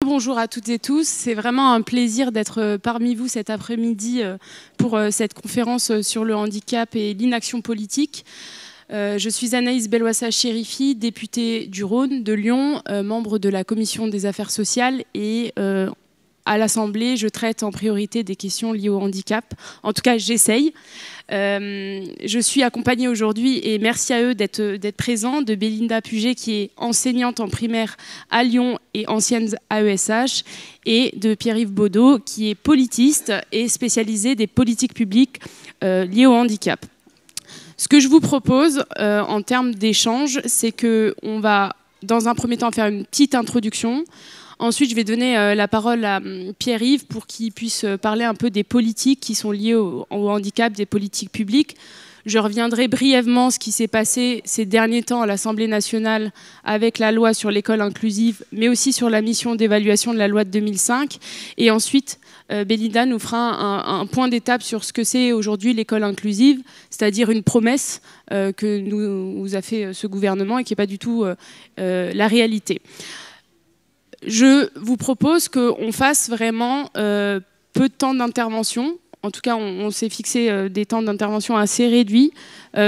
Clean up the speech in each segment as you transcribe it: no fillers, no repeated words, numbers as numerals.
Bonjour à toutes et tous, c'est vraiment un plaisir d'être parmi vous cet après-midi pour cette conférence sur le handicap et l'inaction politique. Je suis Anaïs Belwassa-Chérifi, députée du Rhône, de Lyon, membre de la Commission des affaires sociales et à l'Assemblée, je traite en priorité des questions liées au handicap. En tout cas, j'essaye. Je suis accompagnée aujourd'hui, et merci à eux d'être présents, de Bélinda Puget, qui est enseignante en primaire à Lyon et ancienne AESH, et de Pierre-Yves Baudot, qui est politiste et spécialisé des politiques publiques liées au handicap. Ce que je vous propose en termes d'échange, c'est qu'on va, dans un premier temps, faire une petite introduction. Ensuite, je vais donner la parole à Pierre-Yves pour qu'il puisse parler un peu des politiques qui sont liées au handicap, des politiques publiques. Je reviendrai brièvement ce qui s'est passé ces derniers temps à l'Assemblée nationale avec la loi sur l'école inclusive, mais aussi sur la mission d'évaluation de la loi de 2005. Et ensuite, Bélinda nous fera un point d'étape sur ce que c'est aujourd'hui l'école inclusive, c'est-à-dire une promesse que nous a fait ce gouvernement et qui n'est pas du tout la réalité. Je vous propose qu'on fasse vraiment peu de temps d'intervention. En tout cas, on s'est fixé des temps d'intervention assez réduits.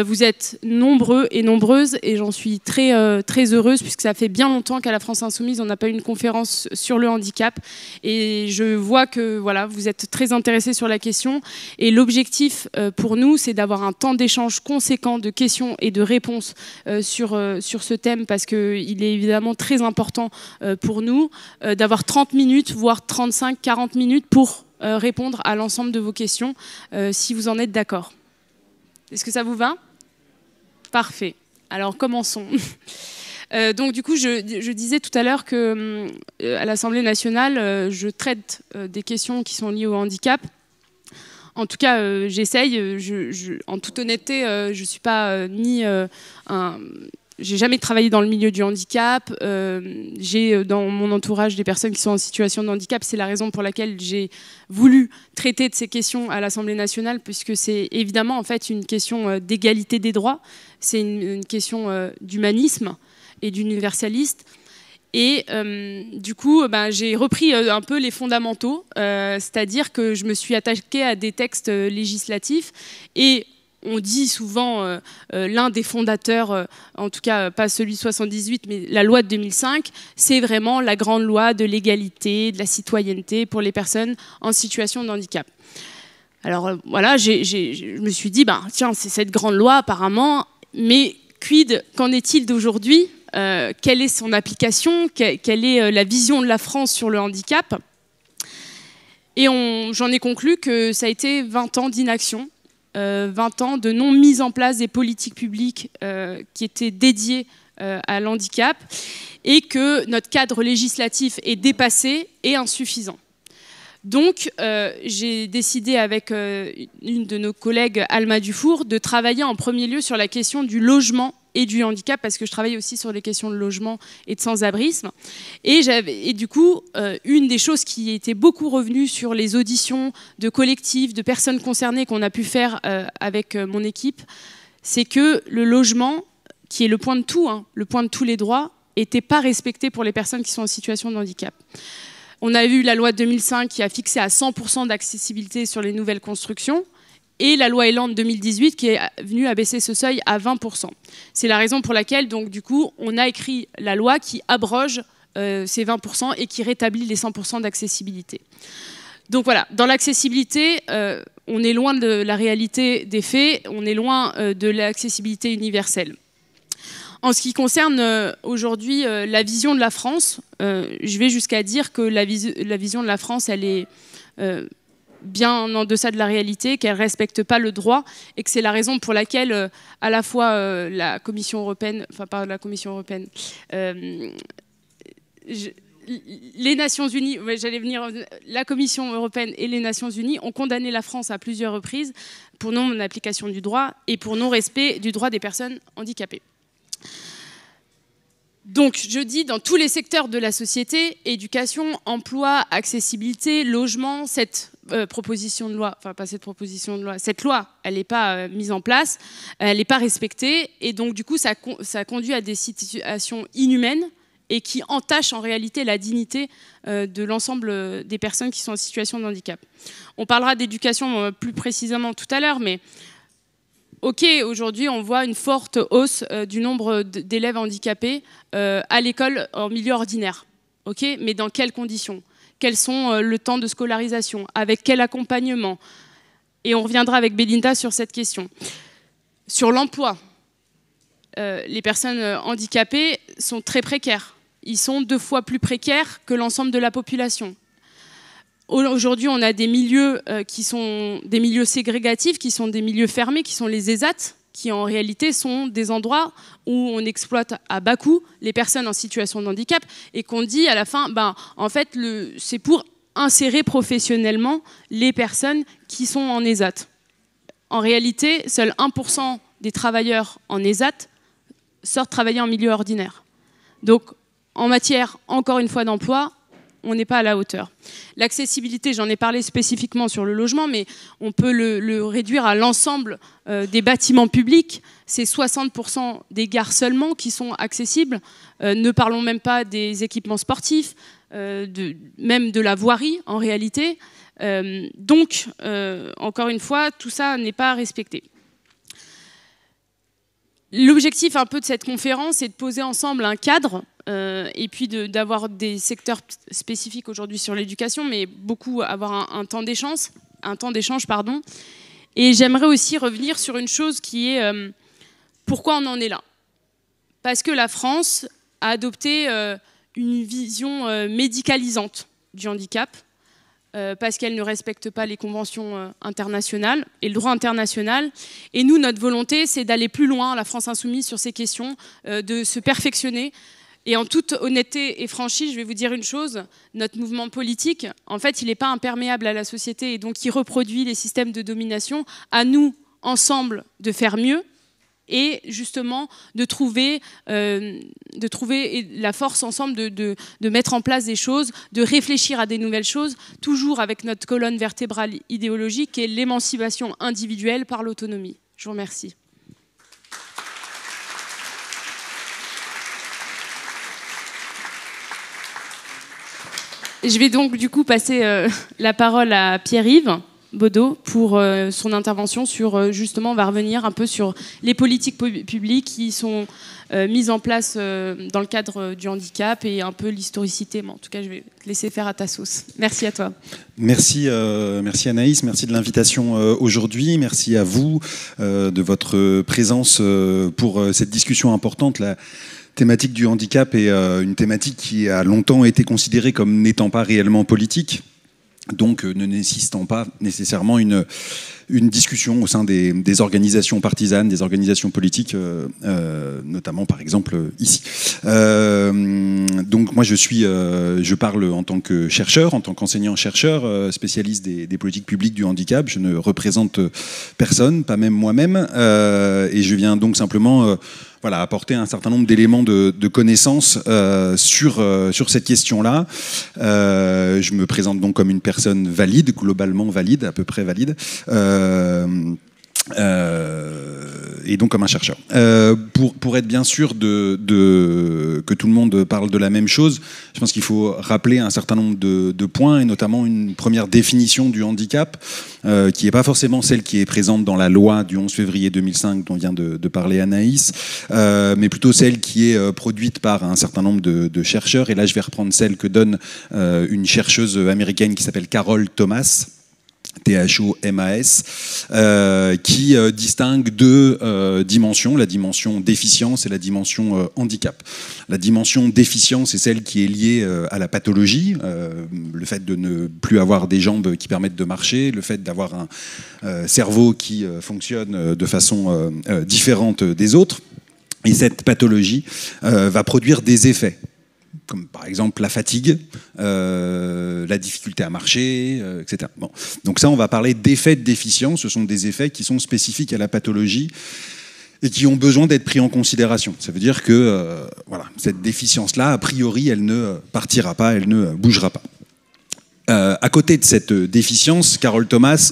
Vous êtes nombreux et nombreuses et j'en suis très heureuse puisque ça fait bien longtemps qu'à la France Insoumise, on n'a pas eu une conférence sur le handicap. Et je vois que voilà, vous êtes très intéressés sur la question. Et l'objectif pour nous, c'est d'avoir un temps d'échange conséquent de questions et de réponses sur ce thème parce qu'il est évidemment très important pour nous d'avoir 30 minutes, voire 35-40 minutes pour répondre à l'ensemble de vos questions, si vous en êtes d'accord. Est-ce que ça vous va? Parfait. Alors, commençons. Donc, du coup, je disais tout à l'heure qu'à l'Assemblée nationale, je traite des questions qui sont liées au handicap. En tout cas, j'essaye. En toute honnêteté, je ne suis pas ni j'ai jamais travaillé dans le milieu du handicap. J'ai dans mon entourage des personnes qui sont en situation de handicap. C'est la raison pour laquelle j'ai voulu traiter de ces questions à l'Assemblée nationale, puisque c'est évidemment en fait une question d'égalité des droits. C'est une question d'humanisme et d'universalisme. Et du coup, j'ai repris un peu les fondamentaux, c'est-à-dire que je me suis attaquée à des textes législatifs et on dit souvent l'un des fondateurs, en tout cas pas celui de 78, mais la loi de 2005, c'est vraiment la grande loi de l'égalité, de la citoyenneté pour les personnes en situation de handicap. Alors voilà, je me suis dit, tiens, c'est cette grande loi apparemment, mais quid, qu'en est-il d'aujourd'hui? Quelle est son application? Quelle est la vision de la France sur le handicap? Et j'en ai conclu que ça a été 20 ans d'inaction. 20 ans de non-mise en place des politiques publiques qui étaient dédiées à l'handicap et que notre cadre législatif est dépassé et insuffisant. Donc, j'ai décidé avec une de nos collègues, Alma Dufour, de travailler en premier lieu sur la question du logement et du handicap, parce que je travaille aussi sur les questions de logement et de sans-abrisme. Et du coup, une des choses qui était beaucoup revenue sur les auditions de collectifs, de personnes concernées qu'on a pu faire avec mon équipe, c'est que le logement, qui est le point de tout, le point de tous les droits, n'était pas respecté pour les personnes qui sont en situation de handicap. On a eu la loi de 2005 qui a fixé à 100% d'accessibilité sur les nouvelles constructions, et la loi Elan de 2018 qui est venue abaisser ce seuil à 20%. C'est la raison pour laquelle, donc, du coup, on a écrit la loi qui abroge ces 20% et qui rétablit les 100% d'accessibilité. Donc voilà, dans l'accessibilité, on est loin de la réalité des faits, on est loin de l'accessibilité universelle. En ce qui concerne aujourd'hui la vision de la France, je vais jusqu'à dire que la vision de la France, elle est bien en deçà de la réalité, qu'elle ne respecte pas le droit et que c'est la raison pour laquelle à la fois la Commission européenne, enfin pas la Commission européenne, les Nations Unies, la Commission européenne et les Nations Unies ont condamné la France à plusieurs reprises pour non-application du droit et pour non-respect du droit des personnes handicapées. Donc, je dis dans tous les secteurs de la société, éducation, emploi, accessibilité, logement, cette proposition de loi, enfin pas cette proposition de loi, cette loi, elle n'est pas mise en place, elle n'est pas respectée, et donc du coup, ça conduit à des situations inhumaines et qui entache en réalité la dignité de l'ensemble des personnes qui sont en situation de handicap. On parlera d'éducation plus précisément tout à l'heure, mais ok, aujourd'hui on voit une forte hausse du nombre d'élèves handicapés à l'école en milieu ordinaire. Ok, mais dans quelles conditions? Quels sont le temps de scolarisation? Avec quel accompagnement? Et on reviendra avec Belinda sur cette question. Sur l'emploi, les personnes handicapées sont très précaires. Ils sont 2 fois plus précaires que l'ensemble de la population. Aujourd'hui, on a des milieux qui sont des milieux ségrégatifs, qui sont des milieux fermés, qui sont les ESAT, qui en réalité sont des endroits où on exploite à bas coût les personnes en situation de handicap et qu'on dit à la fin, en fait, c'est pour insérer professionnellement les personnes qui sont en ESAT. En réalité, seul 1% des travailleurs en ESAT sortent travailler en milieu ordinaire. Donc, en matière, encore une fois, d'emploi, on n'est pas à la hauteur. L'accessibilité, j'en ai parlé spécifiquement sur le logement, mais on peut le réduire à l'ensemble des bâtiments publics. C'est 60% des gares seulement qui sont accessibles. Ne parlons même pas des équipements sportifs, même de la voirie en réalité. Donc, encore une fois, tout ça n'est pas respecté. L'objectif un peu de cette conférence est de poser ensemble un cadre et puis d'avoir des secteurs spécifiques aujourd'hui sur l'éducation, mais beaucoup avoir un temps d'échange, pardon. Et j'aimerais aussi revenir sur une chose qui est pourquoi on en est là. Parce que la France a adopté une vision médicalisante du handicap, parce qu'elle ne respecte pas les conventions internationales et le droit international. Et nous, notre volonté, c'est d'aller plus loin, la France insoumise, sur ces questions, de se perfectionner. Et en toute honnêteté et franchise, je vais vous dire une chose, notre mouvement politique, en fait, il n'est pas imperméable à la société et donc il reproduit les systèmes de domination. À nous, ensemble, de faire mieux et justement de trouver la force ensemble de mettre en place des choses, de réfléchir à des nouvelles choses, toujours avec notre colonne vertébrale idéologique qui est l'émancipation individuelle par l'autonomie. Je vous remercie. Je vais donc du coup passer la parole à Pierre-Yves Baudot pour son intervention sur, justement, on va revenir un peu sur les politiques publiques qui sont mises en place dans le cadre du handicap et un peu l'historicité. Mais en tout cas, je vais te laisser faire à ta sauce. Merci à toi. Merci, merci Anaïs, merci de l'invitation aujourd'hui, merci à vous de votre présence pour cette discussion importante. La thématique du handicap est une thématique qui a longtemps été considérée comme n'étant pas réellement politique, donc ne nécessitant pas nécessairement une discussion au sein des organisations partisanes, des organisations politiques, notamment par exemple ici. Donc moi je parle en tant que chercheur, en tant qu'enseignant-chercheur, spécialiste des politiques publiques du handicap. Je ne représente personne, pas même moi-même, et je viens donc simplement voilà, apporter un certain nombre d'éléments de connaissances sur cette question-là. Je me présente donc comme une personne valide, globalement valide, à peu près valide, et donc comme un chercheur. Pour être bien sûr que tout le monde parle de la même chose, je pense qu'il faut rappeler un certain nombre de points, et notamment une première définition du handicap, qui n'est pas forcément celle qui est présente dans la loi du 11 février 2005 dont vient de parler Anaïs, mais plutôt celle qui est produite par un certain nombre de chercheurs. Et là, je vais reprendre celle que donne une chercheuse américaine qui s'appelle Carol Thomas, THOMAS, qui distingue deux dimensions, la dimension déficience et la dimension handicap. La dimension déficience est celle qui est liée à la pathologie, le fait de ne plus avoir des jambes qui permettent de marcher, le fait d'avoir un cerveau qui fonctionne de façon différente des autres. Et cette pathologie va produire des effets, comme par exemple la fatigue, la difficulté à marcher, etc. Bon. Donc ça, on va parler d'effets de déficience. Ce sont des effets qui sont spécifiques à la pathologie et qui ont besoin d'être pris en considération. Ça veut dire que voilà, cette déficience-là, a priori, elle ne partira pas, elle ne bougera pas. À côté de cette déficience, Carol Thomas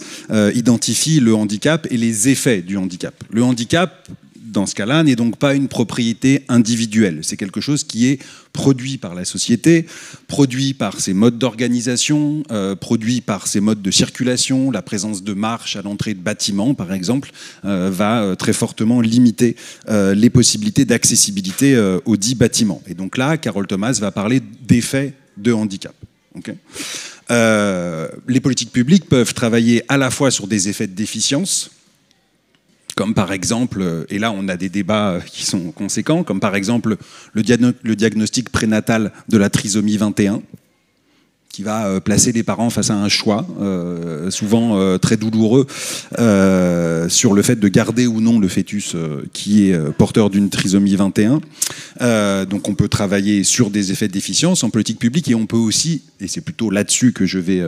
identifie le handicap et les effets du handicap. Le handicap, dans ce cas-là, n'est donc pas une propriété individuelle. C'est quelque chose qui est produit par la société, produit par ses modes d'organisation, produit par ses modes de circulation. La présence de marches à l'entrée de bâtiments, par exemple, va très fortement limiter les possibilités d'accessibilité aux dits bâtiments. Et donc là, Carole Thomas va parler d'effets de handicap. Okay. Les politiques publiques peuvent travailler à la fois sur des effets de déficience, comme par exemple, et là on a des débats qui sont conséquents, comme par exemple le diagnostic prénatal de la trisomie 21, qui va placer les parents face à un choix, souvent très douloureux, sur le fait de garder ou non le fœtus qui est porteur d'une trisomie 21. Donc on peut travailler sur des effets de déficience en politique publique, et on peut aussi, et c'est plutôt là-dessus que je vais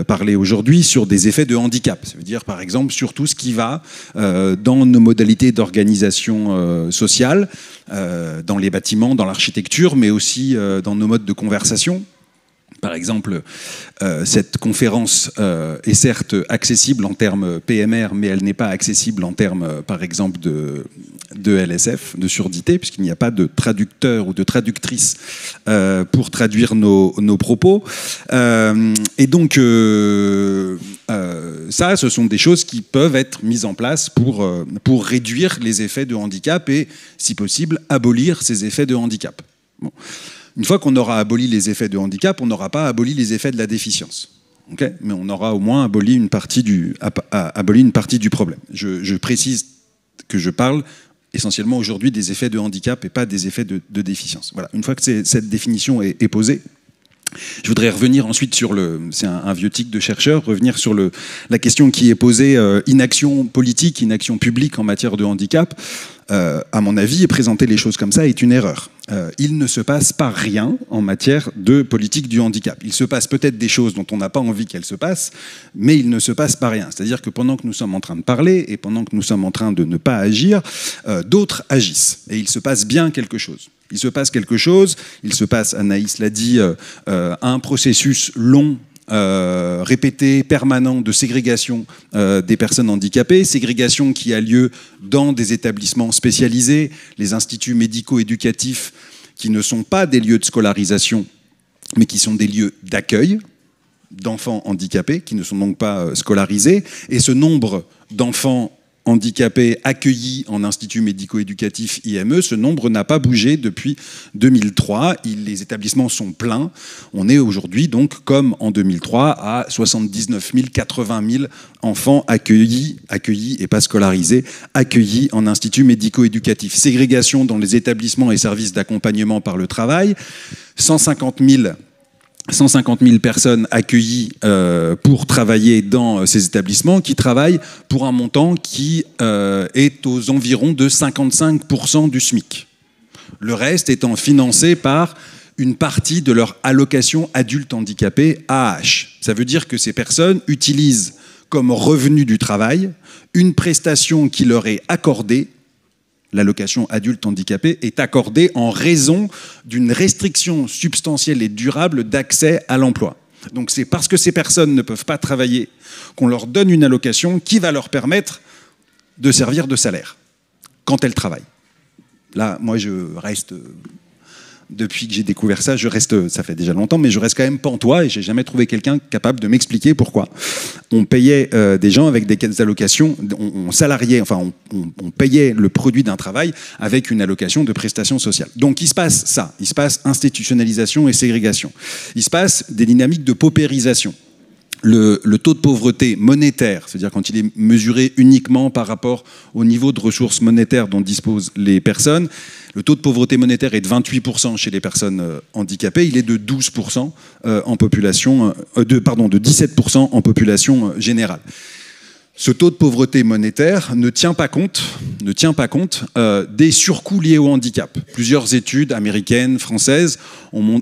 parler aujourd'hui, sur des effets de handicap. Ça veut dire par exemple sur tout ce qui va dans nos modalités d'organisation sociale, dans les bâtiments, dans l'architecture, mais aussi dans nos modes de conversation. Par exemple, cette conférence est certes accessible en termes PMR, mais elle n'est pas accessible en termes, par exemple, de LSF, de surdité, puisqu'il n'y a pas de traducteur ou de traductrice pour traduire nos propos. Et donc, ça, ce sont des choses qui peuvent être mises en place pour réduire les effets de handicap et, si possible, abolir ces effets de handicap. Bon. Une fois qu'on aura aboli les effets de handicap, on n'aura pas aboli les effets de la déficience. Okay, mais on aura au moins aboli une partie du problème. Je précise que je parle essentiellement aujourd'hui des effets de handicap et pas des effets de déficience. Voilà. Une fois que cette définition est posée, je voudrais revenir ensuite sur c'est un vieux tic de chercheur, revenir sur la question qui est posée, inaction politique, inaction publique en matière de handicap. À mon avis, présenter les choses comme ça est une erreur. Il ne se passe pas rien en matière de politique du handicap. Il se passe peut-être des choses dont on n'a pas envie qu'elles se passent, mais il ne se passe pas rien. C'est-à-dire que pendant que nous sommes en train de parler et pendant que nous sommes en train de ne pas agir, d'autres agissent. Et il se passe bien quelque chose. Il se passe quelque chose, il se passe, Anaïs l'a dit, un processus long, répété, permanent de ségrégation des personnes handicapées, ségrégation qui a lieu dans des établissements spécialisés, les instituts médico-éducatifs qui ne sont pas des lieux de scolarisation, mais qui sont des lieux d'accueil d'enfants handicapés, qui ne sont donc pas scolarisés, et ce nombre d'enfants handicapés accueillis en institut médico-éducatif IME, ce nombre n'a pas bougé depuis 2003. Les établissements sont pleins. On est aujourd'hui donc, comme en 2003, à 79 000, 80 000 enfants accueillis et pas scolarisés, accueillis en institut médico-éducatif. Ségrégation dans les établissements et services d'accompagnement par le travail, 150 000 personnes accueillies pour travailler dans ces établissements qui travaillent pour un montant qui est aux environs de 55% du SMIC. Le reste étant financé par une partie de leur allocation adulte handicapé AAH. Ça veut dire que ces personnes utilisent comme revenu du travail une prestation qui leur est accordée. L'allocation adulte handicapé est accordée en raison d'une restriction substantielle et durable d'accès à l'emploi. Donc c'est parce que ces personnes ne peuvent pas travailler qu'on leur donne une allocation qui va leur permettre de servir de salaire quand elles travaillent. Là, moi, je reste... Depuis que j'ai découvert ça, ça fait déjà longtemps, mais je reste quand même pantois et j'ai jamais trouvé quelqu'un capable de m'expliquer pourquoi. On payait des gens avec des allocations, on salariait, enfin on payait le produit d'un travail avec une allocation de prestation sociale. Donc il se passe ça, il se passe institutionnalisation et ségrégation. Il se passe des dynamiques de paupérisation. Le taux de pauvreté monétaire, c'est-à-dire quand il est mesuré uniquement par rapport au niveau de ressources monétaires dont disposent les personnes, le taux de pauvreté monétaire est de 28% chez les personnes handicapées, il est de 12% en population, de 17% en population générale. Ce taux de pauvreté monétaire ne tient pas compte des surcoûts liés au handicap. Plusieurs études américaines, françaises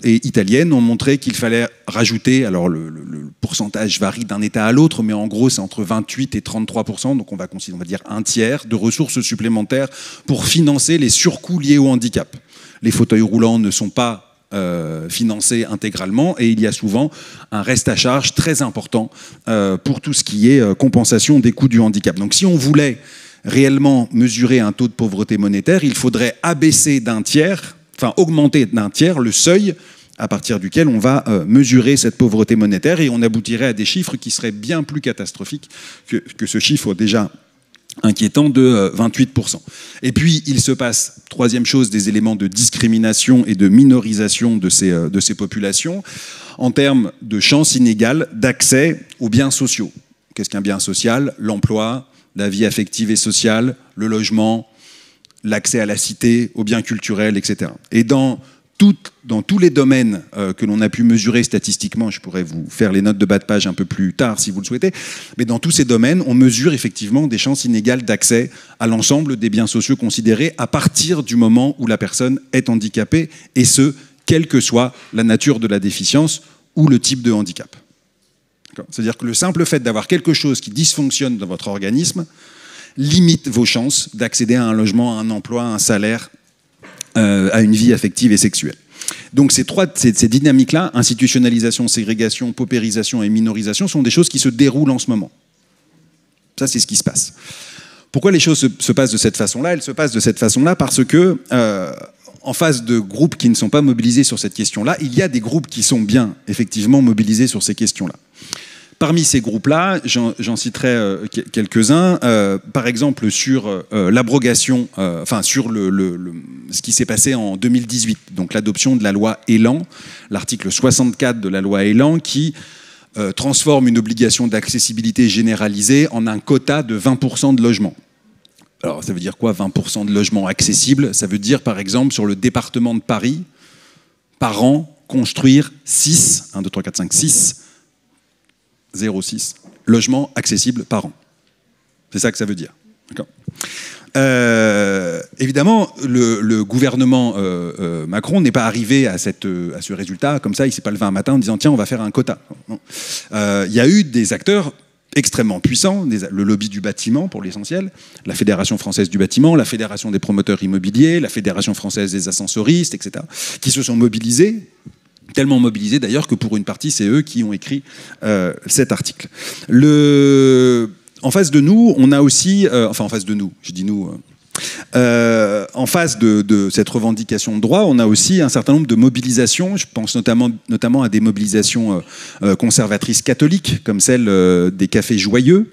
et italiennes ont montré qu'il fallait rajouter, alors le pourcentage varie d'un État à l'autre, mais en gros c'est entre 28 et 33%, donc on va dire un tiers de ressources supplémentaires pour financer les surcoûts liés au handicap. Les fauteuils roulants ne sont pas financés intégralement et il y a souvent un reste à charge très important pour tout ce qui est compensation des coûts du handicap. Donc si on voulait réellement mesurer un taux de pauvreté monétaire, il faudrait abaisser d'un tiers, enfin augmenter d'un tiers le seuil à partir duquel on va mesurer cette pauvreté monétaire, et on aboutirait à des chiffres qui seraient bien plus catastrophiques que ce chiffre déjà inquiétant de 28%. Et puis, il se passe, troisième chose, des éléments de discrimination et de minorisation de ces populations en termes de chances inégales d'accès aux biens sociaux. Qu'est-ce qu'un bien social? L'emploi, la vie affective et sociale, le logement, l'accès à la cité, aux biens culturels, etc. Et dans tous les domaines que l'on a pu mesurer statistiquement, je pourrais vous faire les notes de bas de page un peu plus tard si vous le souhaitez, mais dans tous ces domaines, on mesure effectivement des chances inégales d'accès à l'ensemble des biens sociaux considérés à partir du moment où la personne est handicapée, et ce, quelle que soit la nature de la déficience ou le type de handicap. C'est-à-dire que le simple fait d'avoir quelque chose qui dysfonctionne dans votre organisme limite vos chances d'accéder à un logement, à un emploi, à un salaire, à une vie affective et sexuelle. Donc ces dynamiques-là, institutionnalisation, ségrégation, paupérisation et minorisation, sont des choses qui se déroulent en ce moment. Ça, c'est ce qui se passe. Pourquoi les choses se passent de cette façon-là? Elles se passent de cette façon-là parce que, en face de groupes qui ne sont pas mobilisés sur cette question-là, il y a des groupes qui sont bien, effectivement, mobilisés sur ces questions-là. Parmi ces groupes-là, j'en citerai quelques-uns. Par exemple, sur l'abrogation, sur ce qui s'est passé en 2018, donc l'adoption de la loi Elan, l'article 64 de la loi Elan, qui transforme une obligation d'accessibilité généralisée en un quota de 20% de logements. Alors, ça veut dire quoi, 20% de logements accessibles? Ça veut dire, par exemple, sur le département de Paris, par an, construire 6 logements accessibles par an. C'est ça que ça veut dire. Évidemment, le gouvernement Macron n'est pas arrivé à ce résultat comme ça. Il ne s'est pas levé un matin en disant « tiens, on va faire un quota ». Il y a eu des acteurs extrêmement puissants, le lobby du bâtiment pour l'essentiel, la Fédération française du bâtiment, la Fédération des promoteurs immobiliers, la Fédération française des ascensoristes, etc., qui se sont mobilisés, tellement mobilisés d'ailleurs que pour une partie, c'est eux qui ont écrit cet article. En face de nous, on a aussi... en face de nous, je dis nous... en face de cette revendication de droit, on a aussi un certain nombre de mobilisations. Je pense notamment à des mobilisations conservatrices catholiques, comme celle des Cafés Joyeux,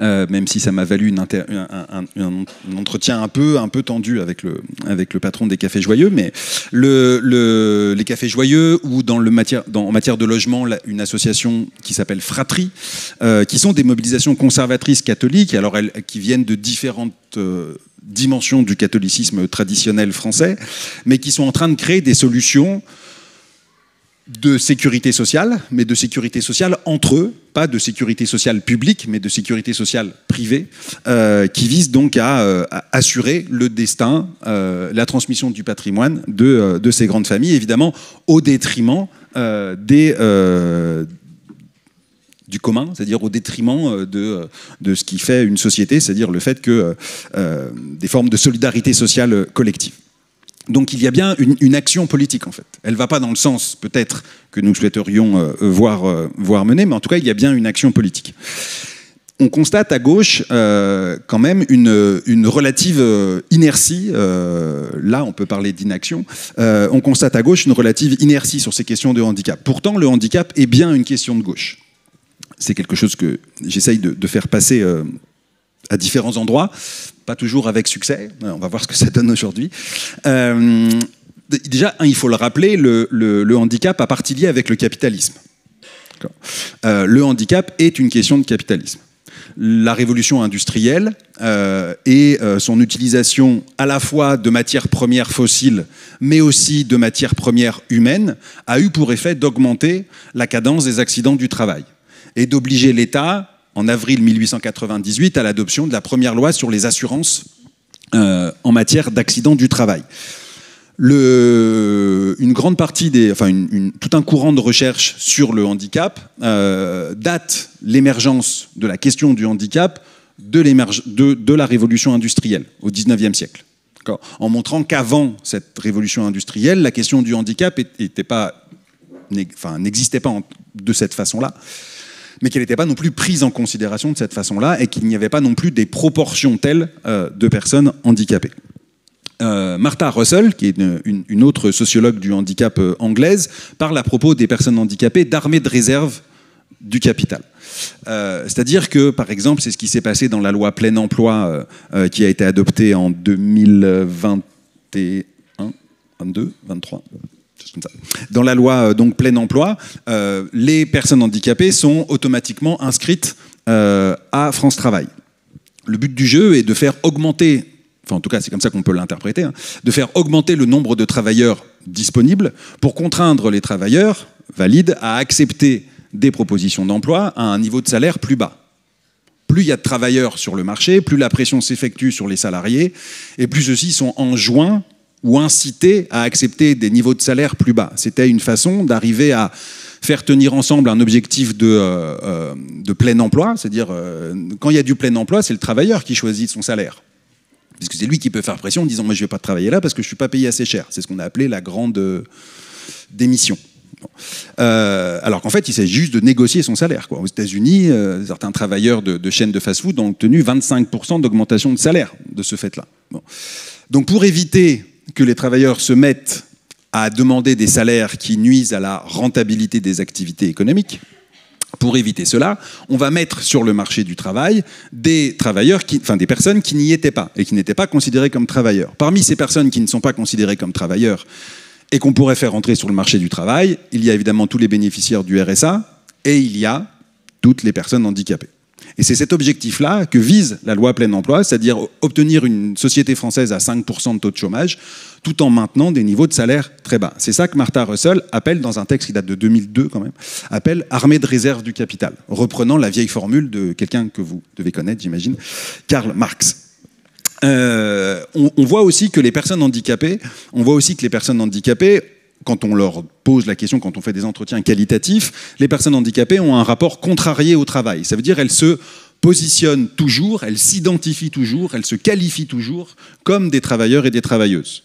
même si ça m'a valu un entretien un peu tendu avec le patron des Cafés Joyeux, mais les Cafés Joyeux, ou en matière de logement, une association qui s'appelle Fratrie, qui sont des mobilisations conservatrices catholiques, alors qui viennent de différentes dimensions du catholicisme traditionnel français, mais qui sont en train de créer des solutions de sécurité sociale, mais de sécurité sociale entre eux, pas de sécurité sociale publique, mais de sécurité sociale privée, qui vise donc à assurer le destin, la transmission du patrimoine de ces grandes familles, évidemment au détriment du commun, c'est-à-dire au détriment de ce qui fait une société, c'est-à-dire le fait que des formes de solidarité sociale collective. Donc il y a bien une action politique, en fait. Elle ne va pas dans le sens, peut-être, que nous souhaiterions voir mener, mais en tout cas, il y a bien une action politique. On constate à gauche quand même une relative inertie, là on peut parler d'inaction, on constate à gauche une relative inertie sur ces questions de handicap. Pourtant, le handicap est bien une question de gauche. C'est quelque chose que j'essaye de faire passer à différents endroits, pas toujours avec succès. On va voir ce que ça donne aujourd'hui. Déjà, il faut le rappeler, le handicap a partie liée avec le capitalisme. Le handicap est une question de capitalisme. La révolution industrielle et son utilisation à la fois de matières premières fossiles, mais aussi de matières premières humaines, a eu pour effet d'augmenter la cadence des accidents du travail et d'obliger l'État, en avril 1898, à l'adoption de la première loi sur les assurances en matière d'accidents du travail. Une grande partie tout un courant de recherche sur le handicap date l'émergence de la question du handicap de la révolution industrielle au XIXe siècle. En montrant qu'avant cette révolution industrielle, la question du handicap n'existait pas de cette façon-là. mais qu'elle n'était pas non plus prise en considération de cette façon-là et qu'il n'y avait pas non plus des proportions telles de personnes handicapées. Martha Russell, qui est une autre sociologue du handicap anglaise, parle à propos des personnes handicapées d'armée de réserve du capital. C'est-à-dire que, par exemple, c'est ce qui s'est passé dans la loi plein emploi qui a été adoptée en 2021, 22, 23, comme ça. Dans la loi donc plein emploi, les personnes handicapées sont automatiquement inscrites à France Travail. Le but du jeu est de faire augmenter, enfin en tout cas c'est comme ça qu'on peut l'interpréter, hein, de faire augmenter le nombre de travailleurs disponibles pour contraindre les travailleurs valides à accepter des propositions d'emploi à un niveau de salaire plus bas. Plus il y a de travailleurs sur le marché, plus la pression s'effectue sur les salariés, et plus ceux-ci sont enjoints ou incités à accepter des niveaux de salaire plus bas. C'était une façon d'arriver à faire tenir ensemble un objectif de plein emploi, c'est-à-dire quand il y a du plein emploi, c'est le travailleur qui choisit son salaire. Parce que c'est lui qui peut faire pression en disant « moi je ne vais pas travailler là parce que je ne suis pas payé assez cher ». C'est ce qu'on a appelé la grande démission. Alors qu'en fait, il s'agit juste de négocier son salaire, quoi. Aux États-Unis, certains travailleurs de chaînes de fast-food ont obtenu 25% d'augmentation de salaire de ce fait-là. Bon. Donc pour éviter que les travailleurs se mettent à demander des salaires qui nuisent à la rentabilité des activités économiques, pour éviter cela, on va mettre sur le marché du travail des travailleurs, des personnes qui n'y étaient pas et qui n'étaient pas considérées comme travailleurs. Parmi ces personnes qui ne sont pas considérées comme travailleurs et qu'on pourrait faire entrer sur le marché du travail, il y a évidemment tous les bénéficiaires du RSA et il y a toutes les personnes handicapées. Et c'est cet objectif-là que vise la loi plein emploi, c'est-à-dire obtenir une société française à 5% de taux de chômage, tout en maintenant des niveaux de salaire très bas. C'est ça que Martha Russell appelle, dans un texte qui date de 2002 quand même, appelle « armée de réserve du capital », reprenant la vieille formule de quelqu'un que vous devez connaître, j'imagine, Karl Marx. On voit aussi que les personnes handicapées, quand on leur pose la question, quand on fait des entretiens qualitatifs, les personnes handicapées ont un rapport contrarié au travail. Ça veut dire qu'elles se positionnent toujours, elles s'identifient toujours, elles se qualifient toujours comme des travailleurs et des travailleuses.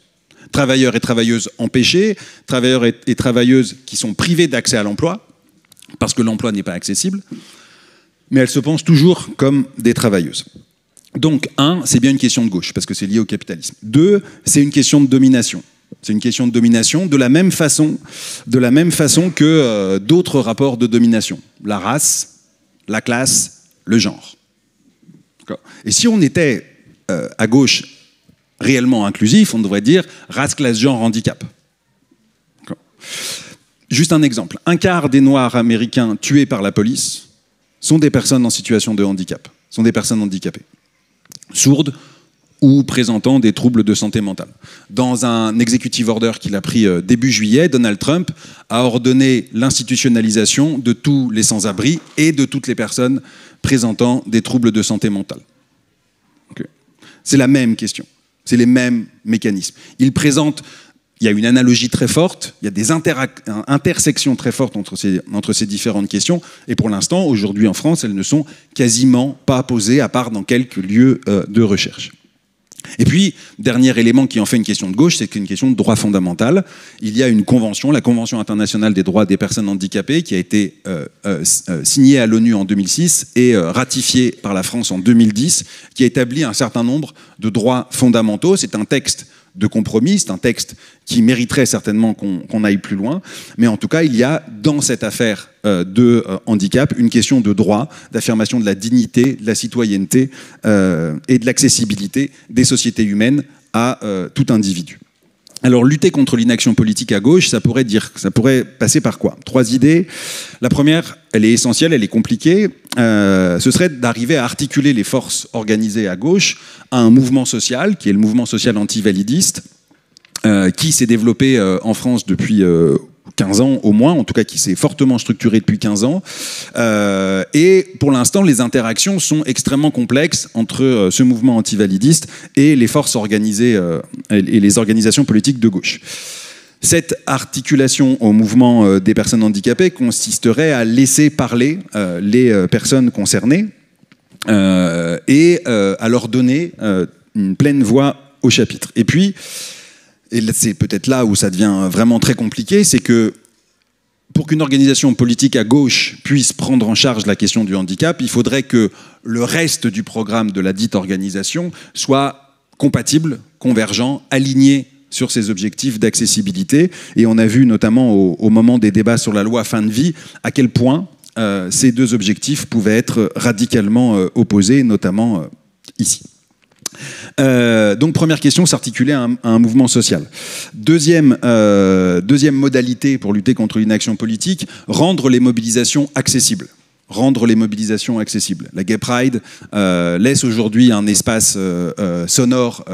Travailleurs et travailleuses empêchés, travailleurs et travailleuses qui sont privés d'accès à l'emploi, parce que l'emploi n'est pas accessible, mais elles se pensent toujours comme des travailleuses. Donc, c'est bien une question de gauche, parce que c'est lié au capitalisme. 2, c'est une question de domination. C'est une question de domination de la même façon que d'autres rapports de domination. La race, la classe, le genre. Et si on était à gauche réellement inclusif, on devrait dire race, classe, genre, handicap. Juste un exemple. Un quart des Noirs américains tués par la police sont des personnes en situation de handicap, sont des personnes handicapées, sourdes ou présentant des troubles de santé mentale. Dans un executive order qu'il a pris début juillet, Donald Trump a ordonné l'institutionnalisation de tous les sans-abri et de toutes les personnes présentant des troubles de santé mentale. Okay. C'est la même question, c'est les mêmes mécanismes. Il y a une analogie très forte, il y a des intersections très fortes entre ces différentes questions, et pour l'instant, aujourd'hui en France, elles ne sont quasiment pas posées, à part dans quelques lieux de recherche. Et puis, dernier élément qui en fait une question de gauche, c'est une question de droit fondamental. Il y a une convention, la Convention internationale des droits des personnes handicapées, qui a été signée à l'ONU en 2006 et ratifiée par la France en 2010, qui a établi un certain nombre de droits fondamentaux. C'est un texte de compromis, c'est un texte qui mériterait certainement qu'on aille plus loin, mais en tout cas, il y a dans cette affaire de handicap une question de droit, d'affirmation de la dignité, de la citoyenneté et de l'accessibilité des sociétés humaines à tout individu. Alors, lutter contre l'inaction politique à gauche, ça pourrait passer par quoi? 3 idées. La première, elle est essentielle, elle est compliquée. Ce serait d'arriver à articuler les forces organisées à gauche à un mouvement social, qui est le mouvement social antivalidiste, qui s'est développé en France depuis 15 ans au moins, en tout cas qui s'est fortement structuré depuis 15 ans. Et pour l'instant, les interactions sont extrêmement complexes entre ce mouvement antivalidiste et les forces organisées et les organisations politiques de gauche. Cette articulation au mouvement des personnes handicapées consisterait à laisser parler les personnes concernées et à leur donner une pleine voix au chapitre. Et puis, et c'est peut-être là où ça devient vraiment très compliqué, c'est que pour qu'une organisation politique à gauche puisse prendre en charge la question du handicap, il faudrait que le reste du programme de la dite organisation soit compatible, convergent, aligné sur ces objectifs d'accessibilité. Et on a vu notamment au moment des débats sur la loi fin de vie à quel point ces deux objectifs pouvaient être radicalement opposés, notamment ici. Donc première question, s'articuler à un mouvement social. Deuxième modalité pour lutter contre l'inaction politique, rendre les mobilisations accessibles. Rendre les mobilisations accessibles. La Gay Pride laisse aujourd'hui un espace sonore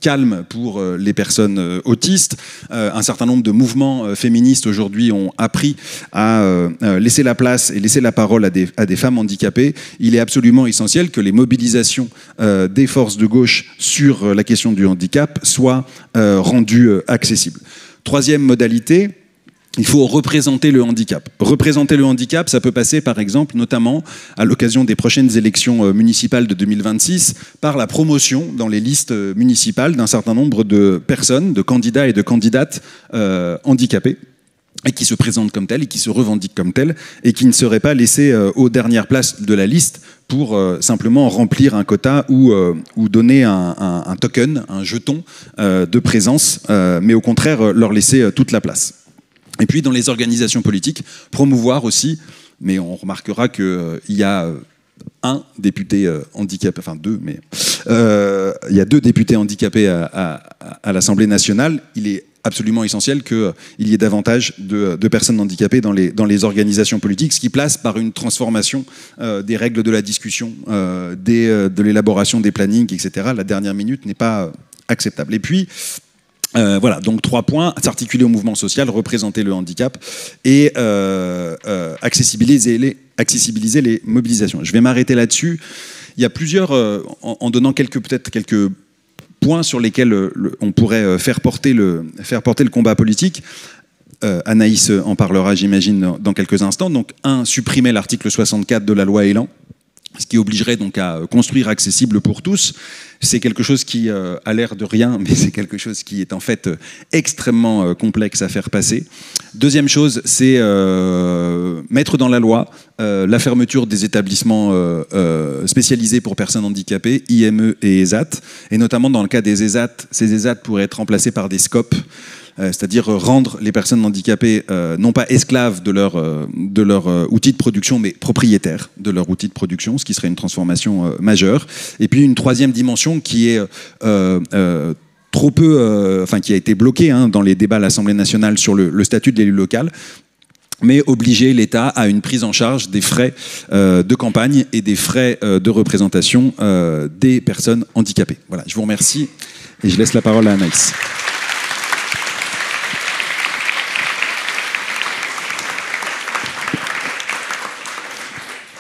calme pour les personnes autistes. Un certain nombre de mouvements féministes aujourd'hui ont appris à laisser la place et laisser la parole à des femmes handicapées. Il est absolument essentiel que les mobilisations des forces de gauche sur la question du handicap soient rendues accessibles. Troisième modalité, il faut représenter le handicap. Représenter le handicap, ça peut passer par exemple, notamment à l'occasion des prochaines élections municipales de 2026, par la promotion dans les listes municipales d'un certain nombre de personnes, de candidats et de candidates handicapés, et qui se présentent comme tels, et qui se revendiquent comme tels, et qui ne seraient pas laissés aux dernières places de la liste pour simplement remplir un quota ou donner un token, un jeton de présence, mais au contraire leur laisser toute la place. Et puis dans les organisations politiques, promouvoir aussi, mais on remarquera qu'il y a un député handicapé, enfin deux, mais il y a 2 députés handicapés à l'Assemblée nationale. Il est absolument essentiel qu'il y ait davantage de personnes handicapées dans les organisations politiques, ce qui passe par une transformation des règles de la discussion, de l'élaboration des plannings, etc. La dernière minute n'est pas acceptable. Et puis, voilà, donc 3 points, s'articuler au mouvement social, représenter le handicap et accessibiliser les mobilisations. Je vais m'arrêter là-dessus. Il y a plusieurs, en donnant peut-être quelques points sur lesquels on pourrait faire porter le combat politique. Anaïs en parlera, j'imagine, dans quelques instants. Donc, supprimer l'article 64 de la loi Elan, ce qui obligerait donc à construire accessible pour tous. C'est quelque chose qui a l'air de rien, mais c'est quelque chose qui est en fait extrêmement complexe à faire passer. Deuxième chose, c'est mettre dans la loi la fermeture des établissements spécialisés pour personnes handicapées, IME et ESAT, et notamment dans le cas des ESAT, ces ESAT pourraient être remplacés par des SCOP, c'est-à-dire rendre les personnes handicapées non pas esclaves de leur outil de production, mais propriétaires de leur outil de production, ce qui serait une transformation majeure. Et puis une troisième dimension qui est trop peu, qui a été bloquée dans les débats à l'Assemblée nationale sur le statut de l'élu local, mais obliger l'État à une prise en charge des frais de campagne et des frais de représentation des personnes handicapées. Voilà, je vous remercie et je laisse la parole à Anaïs.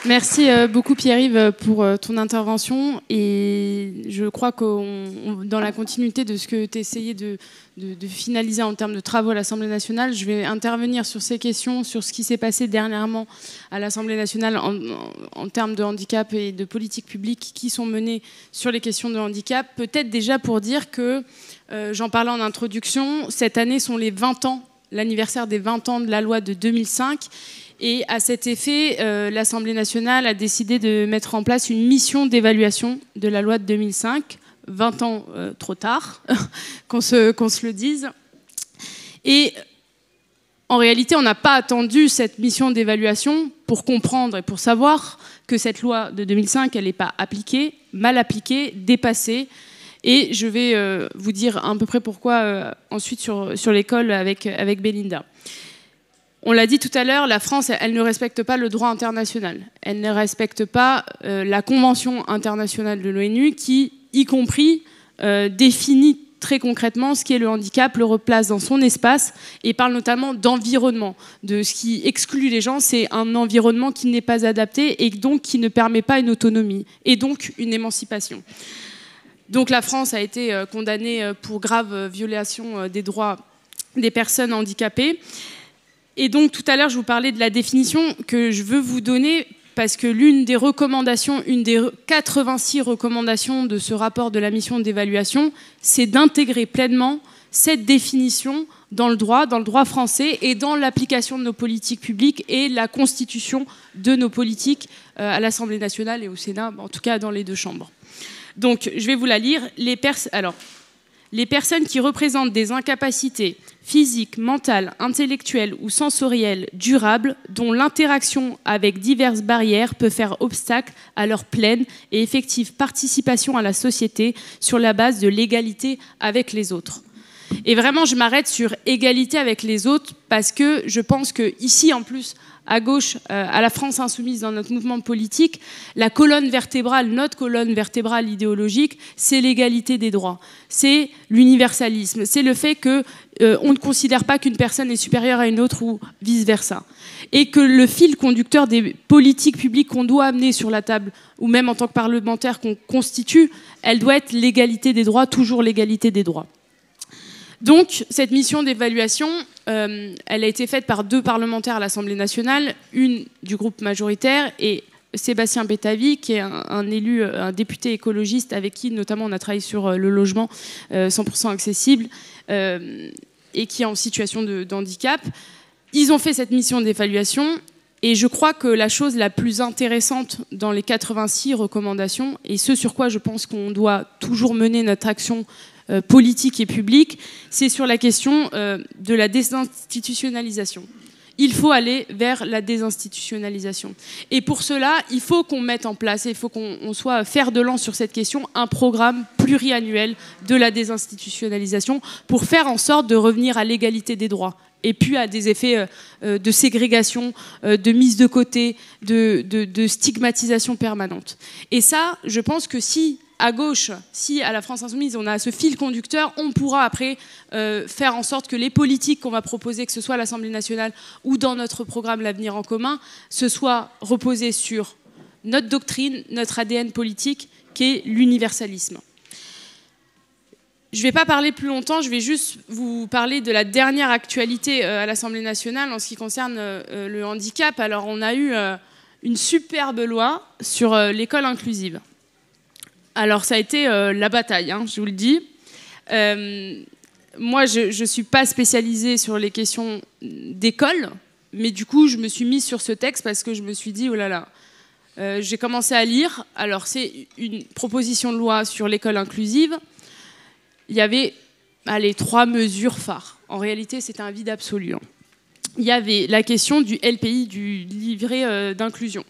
Merci beaucoup Pierre-Yves pour ton intervention, et je crois que dans la continuité de ce que tu essayais de finaliser en termes de travaux à l'Assemblée nationale, je vais intervenir sur ces questions, sur ce qui s'est passé dernièrement à l'Assemblée nationale en termes de handicap et de politiques publiques qui sont menées sur les questions de handicap. Peut-être déjà pour dire que, j'en parlais en introduction, cette année sont les 20 ans, l'anniversaire des 20 ans de la loi de 2005. Et à cet effet, l'Assemblée nationale a décidé de mettre en place une mission d'évaluation de la loi de 2005, 20 ans trop tard, qu'on se le dise. Et en réalité, on n'a pas attendu cette mission d'évaluation pour comprendre et pour savoir que cette loi de 2005, elle n'est pas appliquée, mal appliquée, dépassée. Et je vais vous dire à peu près pourquoi ensuite sur l'école avec Belinda. On l'a dit tout à l'heure, la France, elle ne respecte pas le droit international. Elle ne respecte pas la Convention internationale de l'ONU qui, y compris, définit très concrètement ce qu'est le handicap, le replace dans son espace et parle notamment d'environnement. De ce qui exclut les gens, c'est un environnement qui n'est pas adapté et donc qui ne permet pas une autonomie et donc une émancipation. Donc la France a été condamnée pour grave violation des droits des personnes handicapées. Et donc tout à l'heure, je vous parlais de la définition que je veux vous donner parce que l'une des recommandations, une des 86 recommandations de ce rapport de la mission d'évaluation, c'est d'intégrer pleinement cette définition dans le droit français et dans l'application de nos politiques publiques et la constitution de nos politiques à l'Assemblée nationale et au Sénat, en tout cas dans les deux chambres. Donc, je vais vous la lire. Les personnes qui représentent des incapacités physiques, mentales, intellectuelles ou sensorielles durables dont l'interaction avec diverses barrières peut faire obstacle à leur pleine et effective participation à la société sur la base de l'égalité avec les autres. Et vraiment, je m'arrête sur égalité avec les autres parce que je pense qu'ici, en plus, à gauche, à la France insoumise, dans notre mouvement politique, la colonne vertébrale, notre colonne vertébrale idéologique, c'est l'égalité des droits, c'est l'universalisme, c'est le fait qu'on ne considère pas qu'une personne est supérieure à une autre ou vice-versa. Et que le fil conducteur des politiques publiques qu'on doit amener sur la table, ou même en tant que parlementaire qu'on constitue, elle doit être l'égalité des droits, toujours l'égalité des droits. Donc, cette mission d'évaluation, elle a été faite par 2 parlementaires à l'Assemblée nationale, une du groupe majoritaire et Sébastien Betavi, qui est un élu, un député écologiste avec qui, notamment, on a travaillé sur le logement 100% accessible et qui est en situation de handicap. Ils ont fait cette mission d'évaluation et je crois que la chose la plus intéressante dans les 86 recommandations, et ce sur quoi je pense qu'on doit toujours mener notre action politique et publique, c'est sur la question de la désinstitutionnalisation. Il faut aller vers la désinstitutionnalisation. Et pour cela, il faut qu'on mette en place, il faut qu'on soit fer de lance sur cette question, un programme pluriannuel de la désinstitutionnalisation pour faire en sorte de revenir à l'égalité des droits et puis à des effets de ségrégation, de mise de côté, de stigmatisation permanente. Et ça, je pense que si à gauche, si à la France insoumise, on a ce fil conducteur, on pourra après faire en sorte que les politiques qu'on va proposer, que ce soit à l'Assemblée nationale ou dans notre programme L'Avenir en commun, ce soit reposé sur notre doctrine, notre ADN politique, qui est l'universalisme. Je ne vais pas parler plus longtemps, je vais juste vous parler de la dernière actualité à l'Assemblée nationale en ce qui concerne le handicap. Alors, on a eu une superbe loi sur l'école inclusive. Alors, ça a été la bataille, hein, je vous le dis. Moi, je ne suis pas spécialisée sur les questions d'école, mais du coup, je me suis mise sur ce texte parce que je me suis dit, oh là là, j'ai commencé à lire. Alors, c'est une proposition de loi sur l'école inclusive. Il y avait 3 mesures phares. En réalité, c'était un vide absolu. Hein. Il y avait la question du LPI, du livret d'inclusion.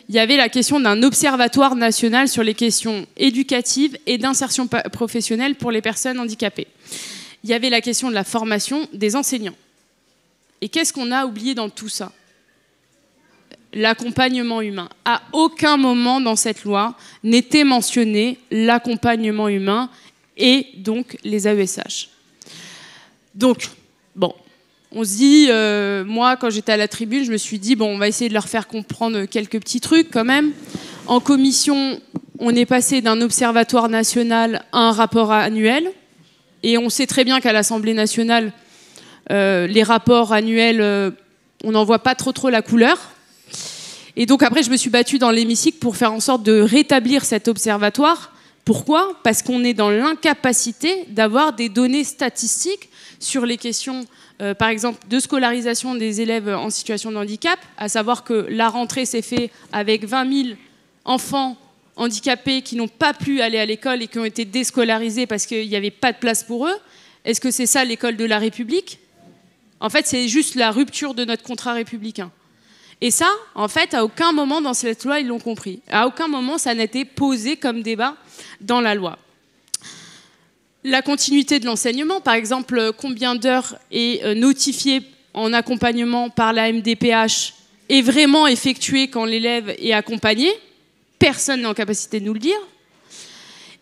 Il y avait la question d'un observatoire national sur les questions éducatives et d'insertion professionnelle pour les personnes handicapées. Il y avait la question de la formation des enseignants. Et qu'est-ce qu'on a oublié dans tout ça? L'accompagnement humain. À aucun moment dans cette loi n'était mentionné l'accompagnement humain et donc les AESH. Donc, bon, on se dit, moi, quand j'étais à la tribune, je me suis dit, bon, on va essayer de leur faire comprendre quelques petits trucs quand même. En commission, on est passé d'un observatoire national à un rapport annuel. Et on sait très bien qu'à l'Assemblée nationale, les rapports annuels, on n'en voit pas trop la couleur. Et donc après, je me suis battue dans l'hémicycle pour faire en sorte de rétablir cet observatoire. Pourquoi? Parce qu'on est dans l'incapacité d'avoir des données statistiques sur les questions, par exemple, de scolarisation des élèves en situation de handicap, à savoir que la rentrée s'est faite avec 20 000 enfants handicapés qui n'ont pas pu aller à l'école et qui ont été déscolarisés parce qu'il n'y avait pas de place pour eux. Est-ce que c'est ça l'école de la République? En fait, c'est juste la rupture de notre contrat républicain. Et ça, en fait, à aucun moment dans cette loi, ils l'ont compris. À aucun moment, ça n'a été posé comme débat dans la loi. La continuité de l'enseignement, par exemple, combien d'heures est notifié en accompagnement par la MDPH est vraiment effectué quand l'élève est accompagné. Personne n'est en capacité de nous le dire.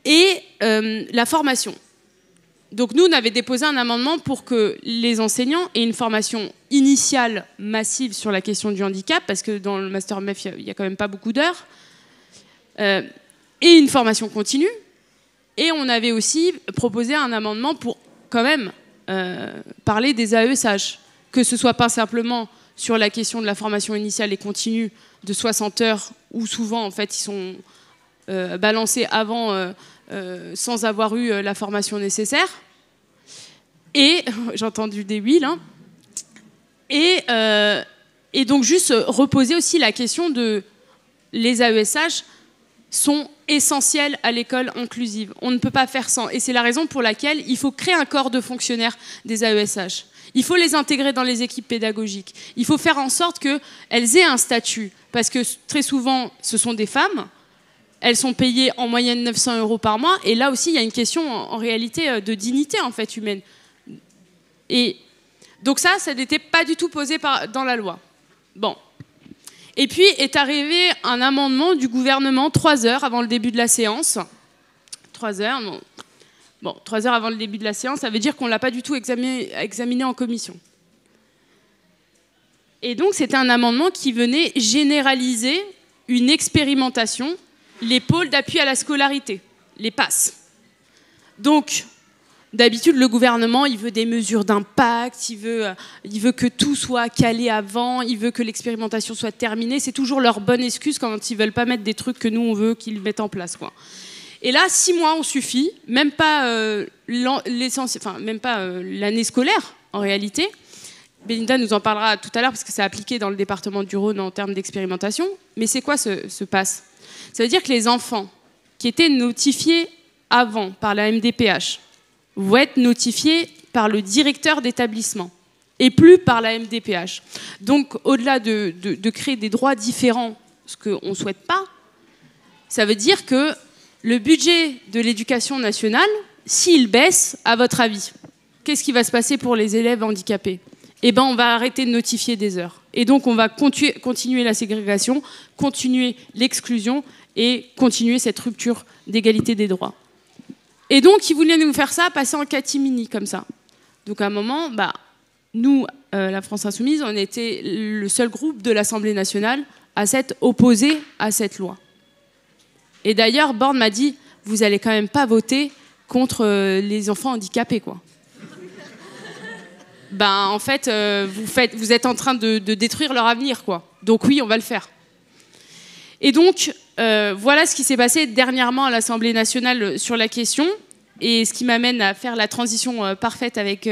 Et la formation. Donc nous, on avait déposé un amendement pour que les enseignants aient une formation initiale massive sur la question du handicap, parce que dans le Master MEF, il n'y a quand même pas beaucoup d'heures, et une formation continue. Et on avait aussi proposé un amendement pour quand même parler des AESH, que ce soit pas simplement sur la question de la formation initiale et continue de 60 heures, où souvent en fait ils sont balancés avant sans avoir eu la formation nécessaire, Et j'ai entendu des oui là. Et donc juste reposer aussi la question de les AESH sont essentiels à l'école inclusive. On ne peut pas faire sans. Et c'est la raison pour laquelle il faut créer un corps de fonctionnaires des AESH. Il faut les intégrer dans les équipes pédagogiques. Il faut faire en sorte qu'elles aient un statut. Parce que très souvent, ce sont des femmes. Elles sont payées en moyenne 900 € par mois. Et là aussi, il y a une question en réalité de dignité en fait, humaine. Et donc ça n'était pas du tout posé dans la loi. Bon. Et puis est arrivé un amendement du gouvernement 3 heures avant le début de la séance. 3 heures, non. Bon, 3 heures avant le début de la séance, ça veut dire qu'on ne l'a pas du tout examiné en commission. Et donc c'était un amendement qui venait généraliser une expérimentation, les pôles d'appui à la scolarité, les PASS. Donc, d'habitude, le gouvernement, il veut des mesures d'impact, il veut que tout soit calé avant, il veut que l'expérimentation soit terminée. C'est toujours leur bonne excuse quand ils ne veulent pas mettre des trucs que nous, on veut qu'ils mettent en place, quoi. Et là, 6 mois ont suffi, même pas l'année scolaire, en réalité. Belinda nous en parlera tout à l'heure, parce que c'est appliqué dans le département du Rhône en termes d'expérimentation. Mais c'est quoi ce PASS? Ça veut dire que les enfants qui étaient notifiés avant par la MDPH vont être notifiés par le directeur d'établissement et plus par la MDPH. Donc, au-delà de créer des droits différents, ce qu'on ne souhaite pas, ça veut dire que le budget de l'éducation nationale, s'il baisse, à votre avis, qu'est-ce qui va se passer pour les élèves handicapés? Eh bien, on va arrêter de notifier des heures. Et donc, on va continuer la ségrégation, continuer l'exclusion et continuer cette rupture d'égalité des droits. Et donc, ils voulaient nous faire ça, passer en catimini, comme ça. Donc, à un moment, nous, la France Insoumise, on était le seul groupe de l'Assemblée nationale à s'être opposé à cette loi. Et d'ailleurs, Borne m'a dit, vous n'allez quand même pas voter contre les enfants handicapés, quoi. En fait, vous êtes en train de détruire leur avenir, quoi. Donc oui, on va le faire. Et donc, voilà ce qui s'est passé dernièrement à l'Assemblée nationale sur la question, et ce qui m'amène à faire la transition parfaite avec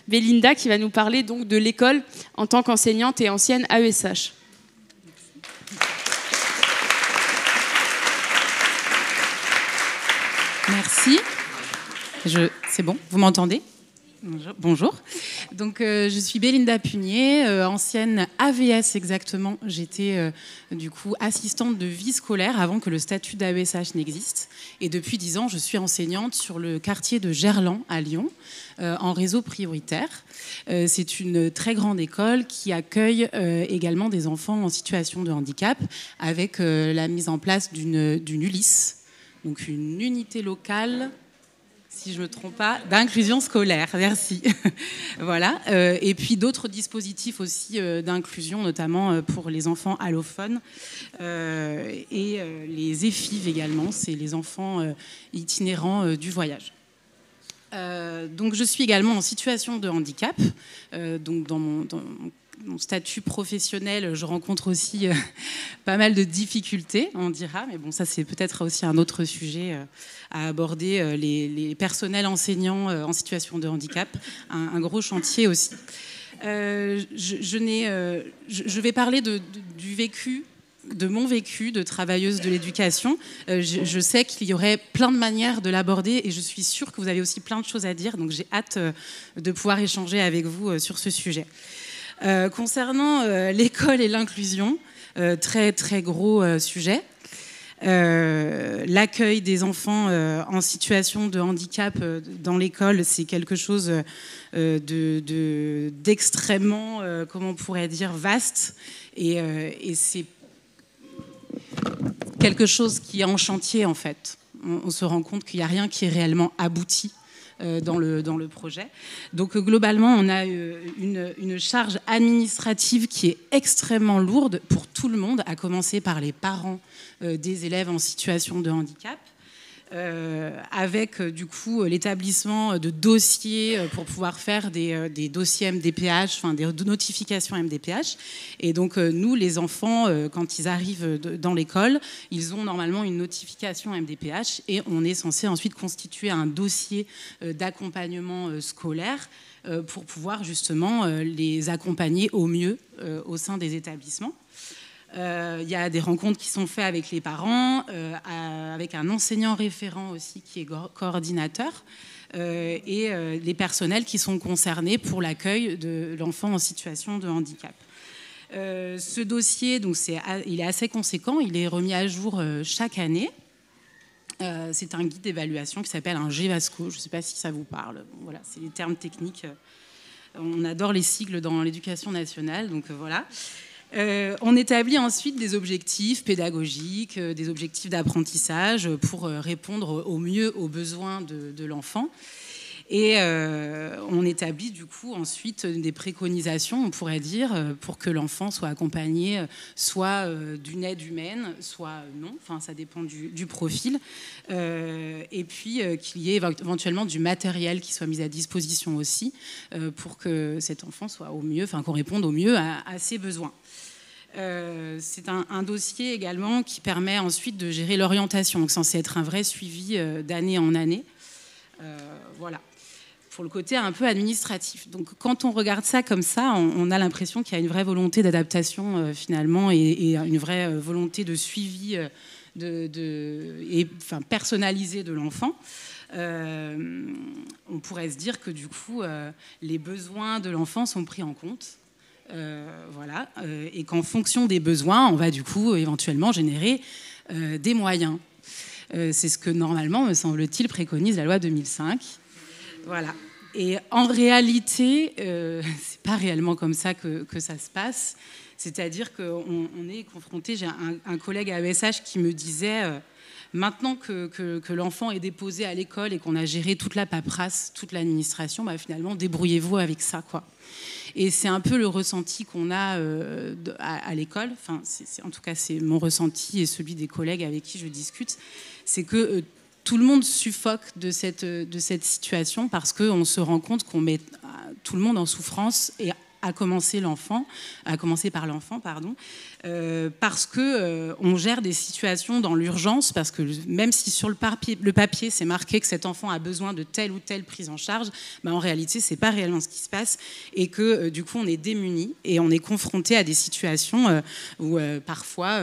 Belinda, qui va nous parler donc de l'école en tant qu'enseignante et ancienne AESH. Merci. C'est bon, vous m'entendez ? Bonjour. Donc, je suis Belinda Punier, ancienne AVS exactement. J'étais du coup assistante de vie scolaire avant que le statut d'AESH n'existe. Et depuis 10 ans, je suis enseignante sur le quartier de Gerland à Lyon, en réseau prioritaire. C'est une très grande école qui accueille également des enfants en situation de handicap avec la mise en place d'une ULIS, donc une unité locale, si je ne me trompe pas, d'inclusion scolaire. Merci. Voilà. Et puis d'autres dispositifs aussi d'inclusion, notamment pour les enfants allophones et les EFIV également, c'est les enfants itinérants du voyage. Donc je suis également en situation de handicap. Donc dans mon statut professionnel, je rencontre aussi pas mal de difficultés, on dira, mais bon, ça c'est peut-être aussi un autre sujet à aborder, les personnels enseignants en situation de handicap, un gros chantier aussi. Je vais parler du vécu, de mon vécu de travailleuse de l'éducation. Je sais qu'il y aurait plein de manières de l'aborder et je suis sûre que vous avez aussi plein de choses à dire, donc j'ai hâte de pouvoir échanger avec vous sur ce sujet. Concernant l'école et l'inclusion, très très gros sujet. L'accueil des enfants en situation de handicap dans l'école, c'est quelque chose d'extrêmement, comment on pourrait dire, vaste. Et c'est quelque chose qui est en chantier, en fait. On se rend compte qu'il n'y a rien qui est réellement abouti dans le projet. Donc globalement, on a une charge administrative qui est extrêmement lourde pour tout le monde, à commencer par les parents des élèves en situation de handicap. avec du coup l'établissement de dossiers pour pouvoir faire des dossiers MDPH, enfin des notifications MDPH. Et donc nous, les enfants, quand ils arrivent dans l'école, ils ont normalement une notification MDPH et on est censé ensuite constituer un dossier d'accompagnement scolaire pour pouvoir justement les accompagner au mieux au sein des établissements. Il y a des rencontres qui sont faites avec les parents, avec un enseignant référent aussi qui est coordinateur, et les personnels qui sont concernés pour l'accueil de l'enfant en situation de handicap. Ce dossier, donc, il est assez conséquent, il est remis à jour chaque année. C'est un guide d'évaluation qui s'appelle un GEVASCO, je ne sais pas si ça vous parle. Voilà, c'est les termes techniques. On adore les sigles dans l'éducation nationale, donc voilà. On établit ensuite des objectifs pédagogiques, des objectifs d'apprentissage pour répondre au mieux aux besoins de l'enfant. Et on établit du coup ensuite des préconisations, on pourrait dire, pour que l'enfant soit accompagné soit d'une aide humaine, soit non, enfin ça dépend du profil, et puis qu'il y ait éventuellement du matériel qui soit mis à disposition aussi pour que cet enfant soit au mieux, enfin qu'on réponde au mieux à ses besoins. C'est un dossier également qui permet ensuite de gérer l'orientation, donc censé être un vrai suivi d'année en année. Voilà, pour le côté un peu administratif. Donc quand on regarde ça comme ça, on a l'impression qu'il y a une vraie volonté d'adaptation finalement et une vraie volonté de suivi enfin, personnalisé de l'enfant. On pourrait se dire que du coup, les besoins de l'enfant sont pris en compte. Voilà, et qu'en fonction des besoins, on va du coup éventuellement générer des moyens. C'est ce que normalement, me semble-t-il, préconise la loi 2005. Voilà. Et en réalité, c'est pas réellement comme ça que ça se passe. C'est-à-dire qu'on est confronté. J'ai un collègue à ESH qui me disait maintenant que l'enfant est déposé à l'école et qu'on a géré toute la paperasse, toute l'administration, bah, finalement, débrouillez-vous avec ça, quoi. Et c'est un peu le ressenti qu'on a à l'école. Enfin, en tout cas, c'est mon ressenti et celui des collègues avec qui je discute. C'est que tout le monde suffoque de cette situation parce qu'on se rend compte qu'on met tout le monde en souffrance et à commencer par l'enfant, pardon, parce que on gère des situations dans l'urgence, parce que même si sur le papier c'est marqué que cet enfant a besoin de telle ou telle prise en charge, bah en réalité c'est pas réellement ce qui se passe et que du coup on est démuni et on est confronté à des situations où parfois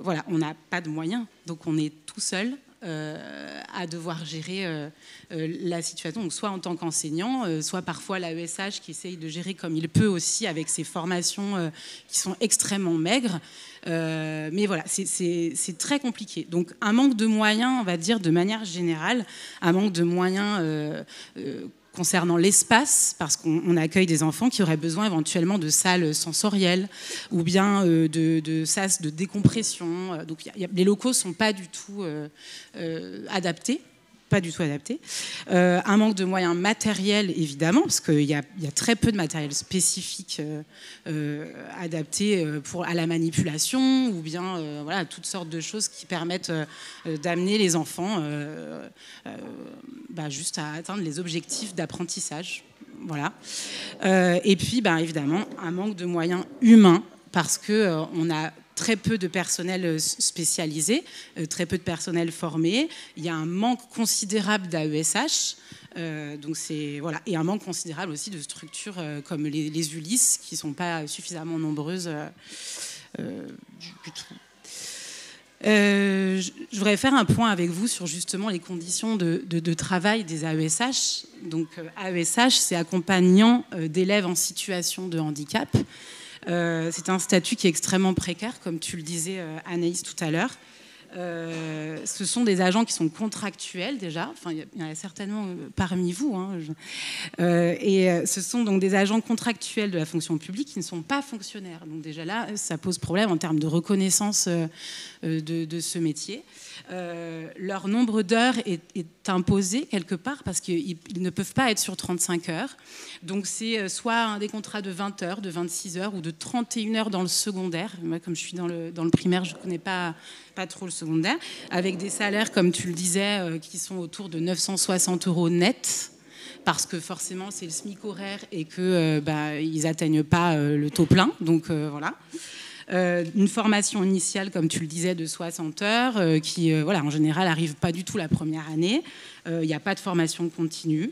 voilà, on n'a pas de moyens, donc on est tout seul à devoir gérer la situation, donc soit en tant qu'enseignant, soit parfois l'AESH qui essaye de gérer comme il peut aussi avec ses formations qui sont extrêmement maigres. Mais voilà, c'est très compliqué. Donc un manque de moyens, on va dire de manière générale, un manque de moyens concernant l'espace, parce qu'on accueille des enfants qui auraient besoin éventuellement de salles sensorielles ou bien de sas de décompression. Donc les locaux ne sont pas du tout adaptés. Pas du tout adapté. Un manque de moyens matériels, évidemment, parce qu'il y a très peu de matériel spécifique adapté à la manipulation ou bien voilà, toutes sortes de choses qui permettent d'amener les enfants juste à atteindre les objectifs d'apprentissage. Voilà. Et puis, évidemment, un manque de moyens humains, parce qu'on a très peu de personnel spécialisé, très peu de personnel formé. Il y a un manque considérable d'AESH. Donc voilà. Et un manque considérable aussi de structures comme les ULIS, qui ne sont pas suffisamment nombreuses du tout. Je voudrais faire un point avec vous sur justement les conditions de travail des AESH. Donc AESH, c'est accompagnant d'élèves en situation de handicap. C'est un statut qui est extrêmement précaire, comme tu le disais, Anaïs, tout à l'heure. Ce sont des agents qui sont contractuels déjà, enfin, il y en a certainement parmi vous, hein, et ce sont donc des agents contractuels de la fonction publique qui ne sont pas fonctionnaires. Donc déjà là, ça pose problème en termes de reconnaissance de ce métier. Leur nombre d'heures est imposé quelque part parce qu'ils ne peuvent pas être sur 35 heures. Donc c'est soit des contrats de 20 heures, de 26 heures ou de 31 heures dans le secondaire. Moi, comme je suis dans le primaire, je ne connais pas trop le secondaire, avec des salaires, comme tu le disais, qui sont autour de 960 € net, parce que forcément c'est le SMIC horaire et qu'ils n'atteignent pas le taux plein. Donc voilà. Une formation initiale, comme tu le disais, de 60 heures, qui en général n'arrive pas du tout la première année. Il n'y a pas de formation continue.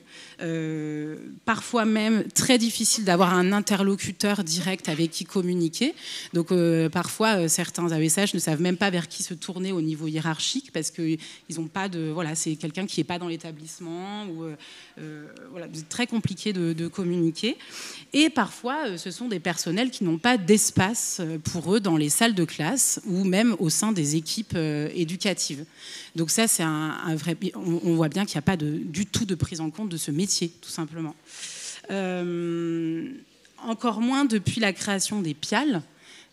Parfois même très difficile d'avoir un interlocuteur direct avec qui communiquer. Donc parfois certains AESH ne savent même pas vers qui se tourner au niveau hiérarchique parce qu'ils n'ont pas de... Voilà, c'est quelqu'un qui n'est pas dans l'établissement. C'est très compliqué de communiquer. Et parfois ce sont des personnels qui n'ont pas d'espace pour eux dans les salles de classe ou même au sein des équipes éducatives. Donc ça, c'est un vrai... On voit bien qu'il n'y a pas du tout de prise en compte de ce métier, tout simplement. Encore moins depuis la création des PIAL,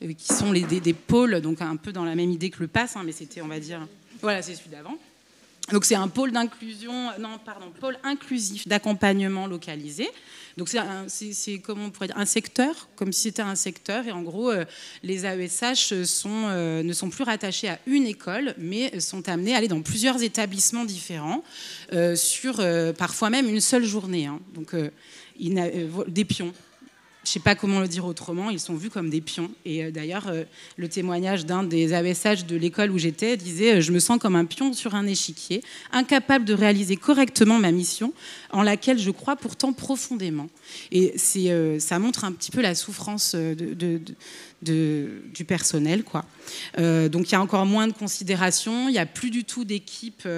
qui sont des pôles, donc un peu dans la même idée que le PASS, mais c'était, on va dire... Voilà, c'est celui d'avant. Donc c'est un pôle pôle inclusif d'accompagnement localisé. Donc c'est comment on pourrait dire, un secteur, comme si c'était un secteur. Et en gros, les AESH ne sont plus rattachés à une école, mais sont amenés à aller dans plusieurs établissements différents sur parfois même une seule journée. Donc des pions. Je ne sais pas comment le dire autrement, ils sont vus comme des pions. Et d'ailleurs, le témoignage d'un des AESH de l'école où j'étais disait « Je me sens comme un pion sur un échiquier, incapable de réaliser correctement ma mission, en laquelle je crois pourtant profondément. » Et ça montre un petit peu la souffrance du personnel, quoi. Donc il y a encore moins de considération, il n'y a plus du tout d'équipe...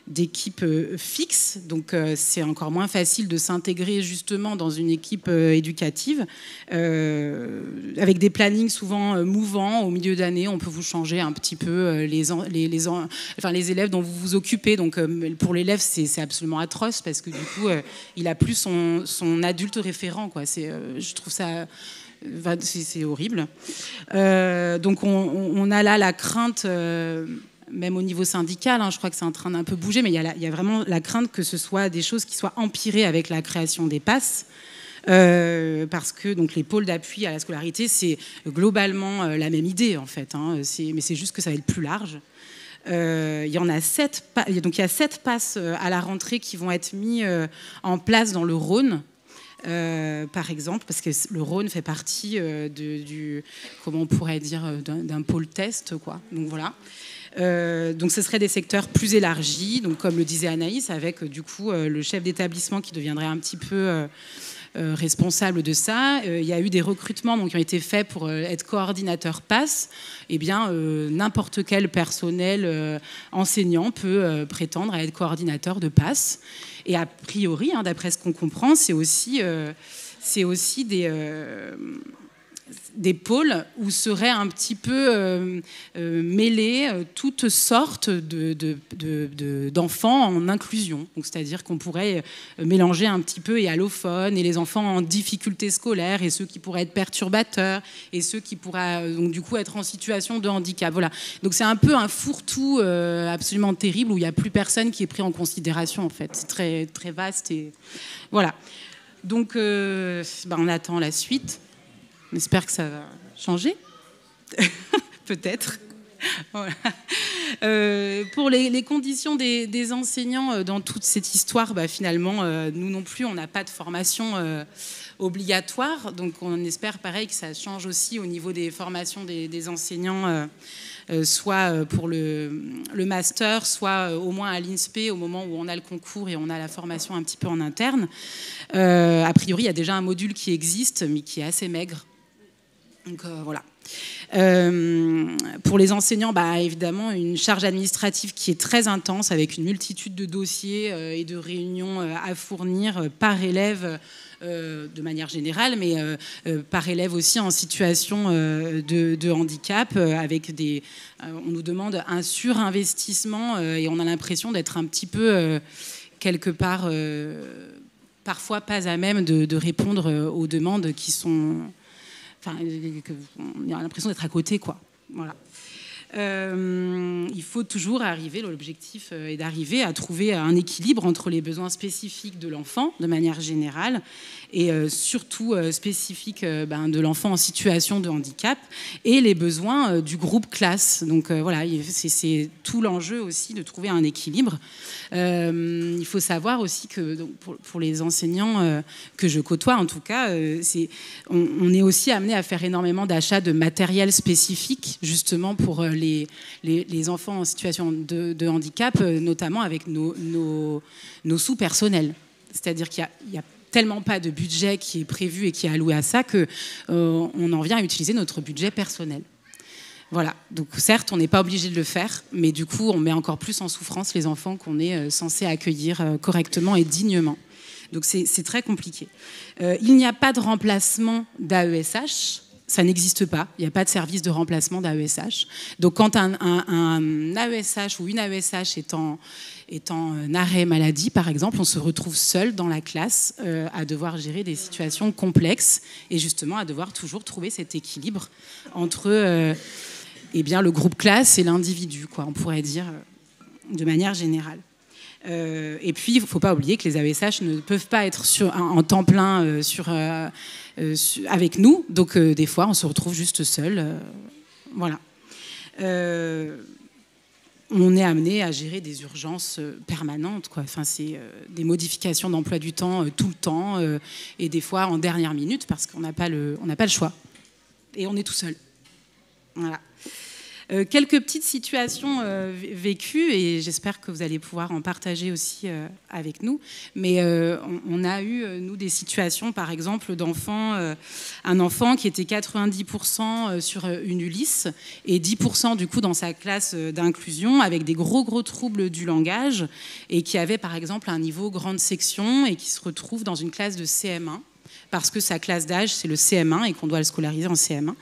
d'équipes fixes, donc c'est encore moins facile de s'intégrer justement dans une équipe éducative, avec des plannings souvent mouvants. Au milieu d'année, on peut vous changer un petit peu les élèves dont vous vous occupez. Donc pour l'élève, c'est absolument atroce parce que du coup, il a plus son adulte référent, quoi. Je trouve ça... c'est horrible. Donc on a là la crainte... même au niveau syndical, je crois que c'est en train d'un peu bouger, mais il y a vraiment la crainte que ce soit des choses qui soient empirées avec la création des PASS, parce que donc, les pôles d'appui à la scolarité, c'est globalement la même idée, en fait, mais c'est juste que ça va être plus large. Il y en a 7, donc il y a 7 PASS à la rentrée qui vont être mis en place dans le Rhône. Par exemple, parce que le Rhône fait partie comment on pourrait dire, d'un pôle test, quoi. Donc voilà. Donc ce seraient des secteurs plus élargis, donc comme le disait Anaïs, avec du coup le chef d'établissement qui deviendrait un petit peu responsable de ça. Il y a eu des recrutements qui ont été faits pour être coordinateur PASS. Eh bien, n'importe quel personnel enseignant peut prétendre à être coordinateur de PASS. Et a priori, d'après ce qu'on comprend, c'est aussi des pôles où seraient un petit peu mêlés toutes sortes d'enfants en inclusion. Donc, c'est-à-dire qu'on pourrait mélanger un petit peu et allophones et les enfants en difficulté scolaire et ceux qui pourraient être perturbateurs et ceux qui pourraient donc, du coup être en situation de handicap. Voilà. Donc c'est un peu un fourre-tout absolument terrible où il n'y a plus personne qui est pris en considération en fait. C'est très, très vaste et voilà. Donc on attend la suite. On espère que ça va changer. Peut-être. Voilà. Pour les conditions des enseignants dans toute cette histoire, finalement, nous non plus, on n'a pas de formation obligatoire. Donc on espère pareil que ça change aussi au niveau des formations des enseignants, soit pour le master, soit au moins à l'INSPE au moment où on a le concours et on a la formation un petit peu en interne. A priori, il y a déjà un module qui existe, mais qui est assez maigre. Donc voilà. Pour les enseignants, évidemment, une charge administrative qui est très intense avec une multitude de dossiers et de réunions à fournir par élève de manière générale, mais par élève aussi en situation de handicap, avec on nous demande un surinvestissement et on a l'impression d'être un petit peu quelque part parfois pas à même de répondre aux demandes qui sont... on a l'impression d'être à côté, quoi. Voilà. Il faut toujours arriver, l'objectif est d'arriver à trouver un équilibre entre les besoins spécifiques de l'enfant, de manière générale, et surtout spécifiques de l'enfant en situation de handicap, et les besoins du groupe classe. Donc voilà, c'est tout l'enjeu aussi de trouver un équilibre. Il faut savoir aussi que donc, pour les enseignants que je côtoie, en tout cas, on est aussi amené à faire énormément d'achats de matériel spécifique, justement pour les enfants en situation de handicap, notamment avec nos sous-personnels. C'est-à-dire qu'il y a tellement pas de budget qui est prévu et qui est alloué à ça qu'on en vient à utiliser notre budget personnel. Voilà, donc certes, on n'est pas obligé de le faire, mais du coup, on met encore plus en souffrance les enfants qu'on est censé accueillir correctement et dignement. Donc c'est très compliqué. Il n'y a pas de remplacement d'AESH, ça n'existe pas, il n'y a pas de service de remplacement d'AESH. Donc quand un AESH ou une AESH est en arrêt maladie, par exemple, on se retrouve seul dans la classe à devoir gérer des situations complexes et justement à devoir toujours trouver cet équilibre entre le groupe classe et l'individu, quoi, on pourrait dire de manière générale. Et puis, il ne faut pas oublier que les AESH ne peuvent pas être en temps plein avec nous. Donc, des fois, on se retrouve juste seul. Voilà. On est amené à gérer des urgences permanentes, quoi. Enfin, c'est des modifications d'emploi du temps tout le temps et des fois en dernière minute parce qu'on n'a pas le choix. Et on est tout seul. Voilà. Quelques petites situations vécues et j'espère que vous allez pouvoir en partager aussi avec nous. Mais on a eu, nous, des situations, par exemple, un enfant qui était 90% sur une Ulysse et 10% du coup dans sa classe d'inclusion avec des gros troubles du langage et qui avait, par exemple, un niveau grande section et qui se retrouve dans une classe de CM1. Parce que sa classe d'âge, c'est le CM1 et qu'on doit le scolariser en CM1.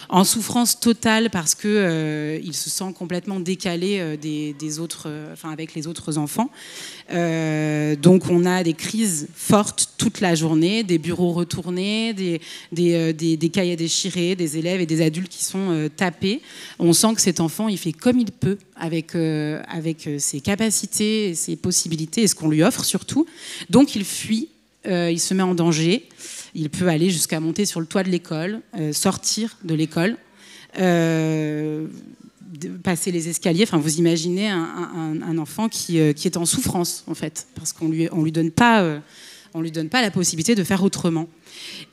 En souffrance totale parce qu'il se sent complètement décalé des autres, avec les autres enfants. Donc on a des crises fortes toute la journée, des bureaux retournés, des cahiers déchirés, des élèves et des adultes qui sont tapés. On sent que cet enfant, il fait comme il peut avec ses capacités, ses possibilités et ce qu'on lui offre surtout. Donc il fuit. Il se met en danger, il peut aller jusqu'à monter sur le toit de l'école, sortir de l'école, passer les escaliers. Enfin, vous imaginez un enfant qui est en souffrance, en fait, parce qu'on lui donne pas la possibilité de faire autrement.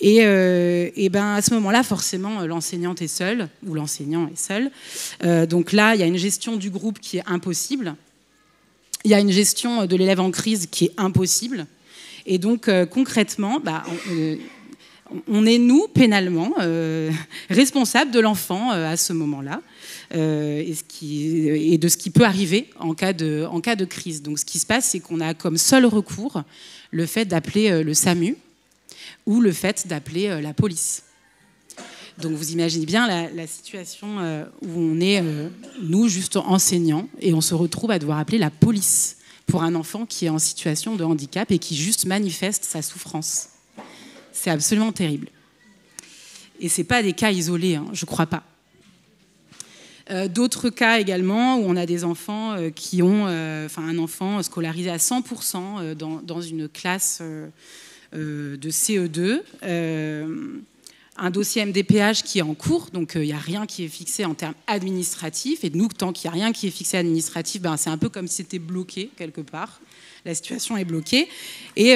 Et à ce moment-là, forcément, l'enseignante est seule, ou l'enseignant est seul. Donc là, il y a une gestion du groupe qui est impossible. Il y a une gestion de l'élève en crise qui est impossible. Et donc, concrètement, on est, nous, pénalement, responsables de l'enfant à ce moment-là et de ce qui peut arriver en cas de crise. Donc, ce qui se passe, c'est qu'on a comme seul recours le fait d'appeler le SAMU ou le fait d'appeler la police. Donc, vous imaginez bien la situation où on est, nous, juste enseignants, et on se retrouve à devoir appeler la police pour un enfant qui est en situation de handicap et qui juste manifeste sa souffrance. C'est absolument terrible. Et ce n'est pas des cas isolés, hein, je ne crois pas. D'autres cas également où on a des enfants qui ont un enfant scolarisé à 100% dans une classe de CE2, un dossier MDPH qui est en cours, donc il n'y a rien qui est fixé en termes administratifs. Et nous, tant qu'il n'y a rien qui est fixé administratif, c'est un peu comme si c'était bloqué quelque part. La situation est bloquée. Et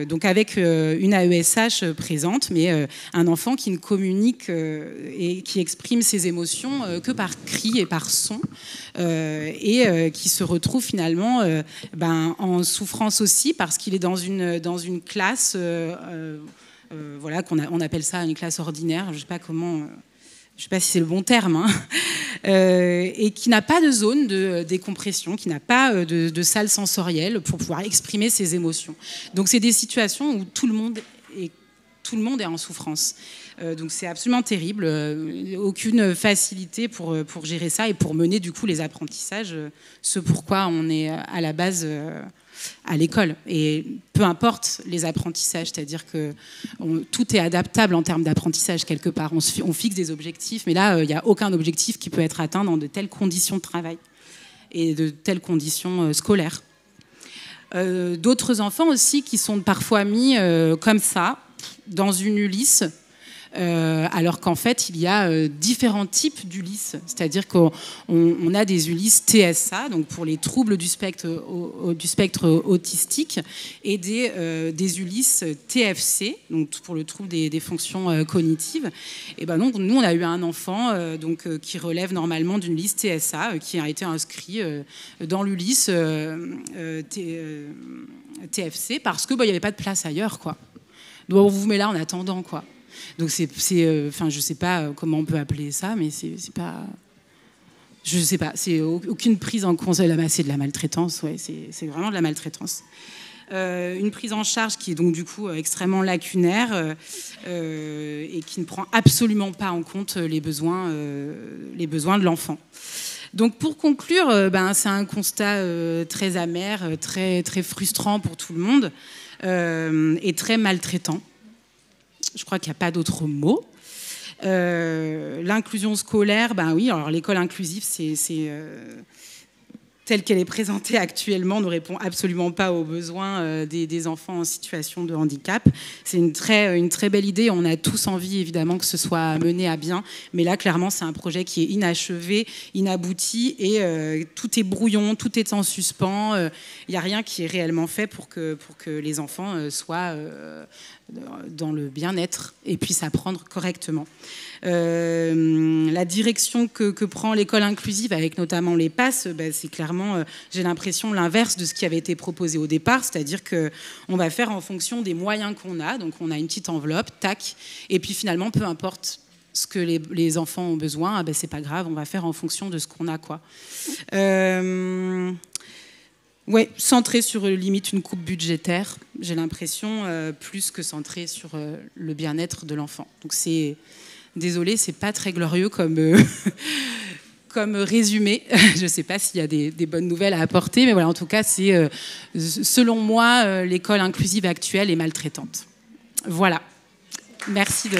donc avec une AESH présente, mais un enfant qui ne communique et qui exprime ses émotions que par cri et par son, et qui se retrouve finalement en souffrance aussi parce qu'il est dans une classe... on appelle ça une classe ordinaire, je ne sais pas si c'est le bon terme, hein, et qui n'a pas de zone de décompression, qui n'a pas de salle sensorielle pour pouvoir exprimer ses émotions. Donc c'est des situations où tout le monde est en souffrance. Donc c'est absolument terrible, aucune facilité pour gérer ça et pour mener du coup les apprentissages, ce pourquoi on est à la base à l'école. Et peu importe les apprentissages, c'est-à-dire que tout est adaptable en termes d'apprentissage quelque part. On fixe des objectifs, mais là, il n'y a aucun objectif qui peut être atteint dans de telles conditions de travail et de telles conditions scolaires. D'autres enfants aussi qui sont parfois mis comme ça, dans une Ulysse, alors qu'en fait, il y a différents types d'Ulysse. C'est-à-dire qu'on a des Ulysses TSA, donc pour les troubles du spectre autistique, et des Ulysses TFC, donc pour le trouble des fonctions cognitives. Et ben donc, nous, on a eu un enfant qui relève normalement d'une Ulysse TSA, qui a été inscrit dans l'Ulysse TFC, parce qu'il n'y avait pas de place ailleurs, quoi. Donc on vous met là en attendant, quoi. Donc enfin, je sais pas comment on peut appeler ça, mais c'est pas, je sais pas, c'est aucune prise en compte. C'est de la maltraitance, ouais, c'est vraiment de la maltraitance. Une prise en charge qui est donc du coup extrêmement lacunaire et qui ne prend absolument pas en compte les besoins de l'enfant. Donc pour conclure, c'est un constat très amer, très, très frustrant pour tout le monde et très maltraitant. Je crois qu'il n'y a pas d'autre mot. L'inclusion scolaire, oui, alors l'école inclusive, telle qu'elle est présentée actuellement, ne répond absolument pas aux besoins des enfants en situation de handicap. C'est une très belle idée. On a tous envie, évidemment, que ce soit mené à bien. Mais là, clairement, c'est un projet qui est inachevé, inabouti, et tout est brouillon, tout est en suspens. Il n'y a rien qui est réellement fait pour que les enfants soient dans le bien-être et puissent apprendre correctement. La direction que prend l'école inclusive, avec notamment les PASS, c'est clairement, j'ai l'impression, l'inverse de ce qui avait été proposé au départ, c'est-à-dire qu'on va faire en fonction des moyens qu'on a. Donc on a une petite enveloppe, tac, et puis finalement, peu importe ce que les enfants ont besoin, c'est pas grave, on va faire en fonction de ce qu'on a, quoi. Ouais, centré sur limite une coupe budgétaire, j'ai l'impression, plus que centré sur le bien-être de l'enfant. Donc désolée, c'est pas très glorieux comme résumé. Je ne sais pas s'il y a des bonnes nouvelles à apporter, mais voilà, en tout cas, c'est selon moi, l'école inclusive actuelle est maltraitante. Voilà. Merci de...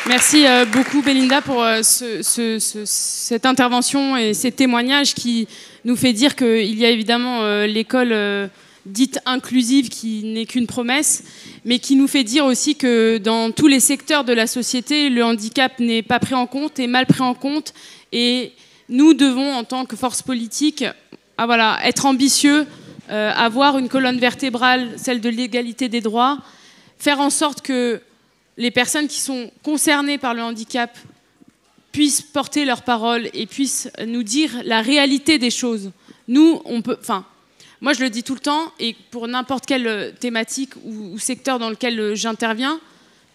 Merci beaucoup Belinda pour cette intervention et ces témoignages qui nous fait dire qu'il y a évidemment l'école dite inclusive qui n'est qu'une promesse, mais qui nous fait dire aussi que dans tous les secteurs de la société, le handicap n'est pas pris en compte, est mal pris en compte, et nous devons, en tant que force politique, être ambitieux, avoir une colonne vertébrale, celle de l'égalité des droits, faire en sorte que les personnes qui sont concernées par le handicap puissent porter leur parole et puissent nous dire la réalité des choses. Nous, moi je le dis tout le temps, et pour n'importe quelle thématique ou secteur dans lequel j'interviens,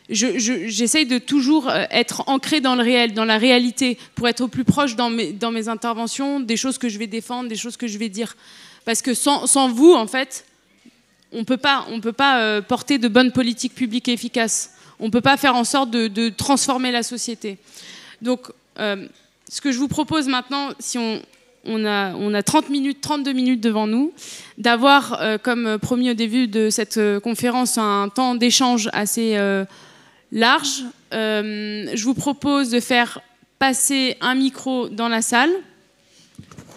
j'essaye de toujours être ancrée dans le réel, dans la réalité, pour être au plus proche dans mes interventions, des choses que je vais défendre, des choses que je vais dire. Parce que sans vous, en fait, on peut pas porter de bonnes politiques publiques efficaces. On ne peut pas faire en sorte de transformer la société. Donc, ce que je vous propose maintenant, si on a 32 minutes devant nous, d'avoir, comme promis au début de cette conférence, un temps d'échange assez large. Je vous propose de faire passer un micro dans la salle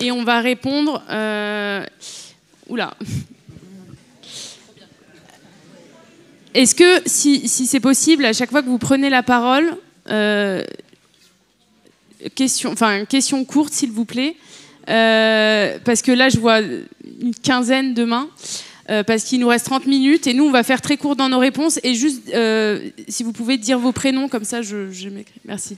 et on va répondre... Oula. Est-ce que, si c'est possible, à chaque fois que vous prenez la parole, question courte, s'il vous plaît, parce que là, je vois une quinzaine de mains, parce qu'il nous reste 30 minutes, et nous, on va faire très court dans nos réponses, et juste, si vous pouvez dire vos prénoms, comme ça, je m'écris. Merci.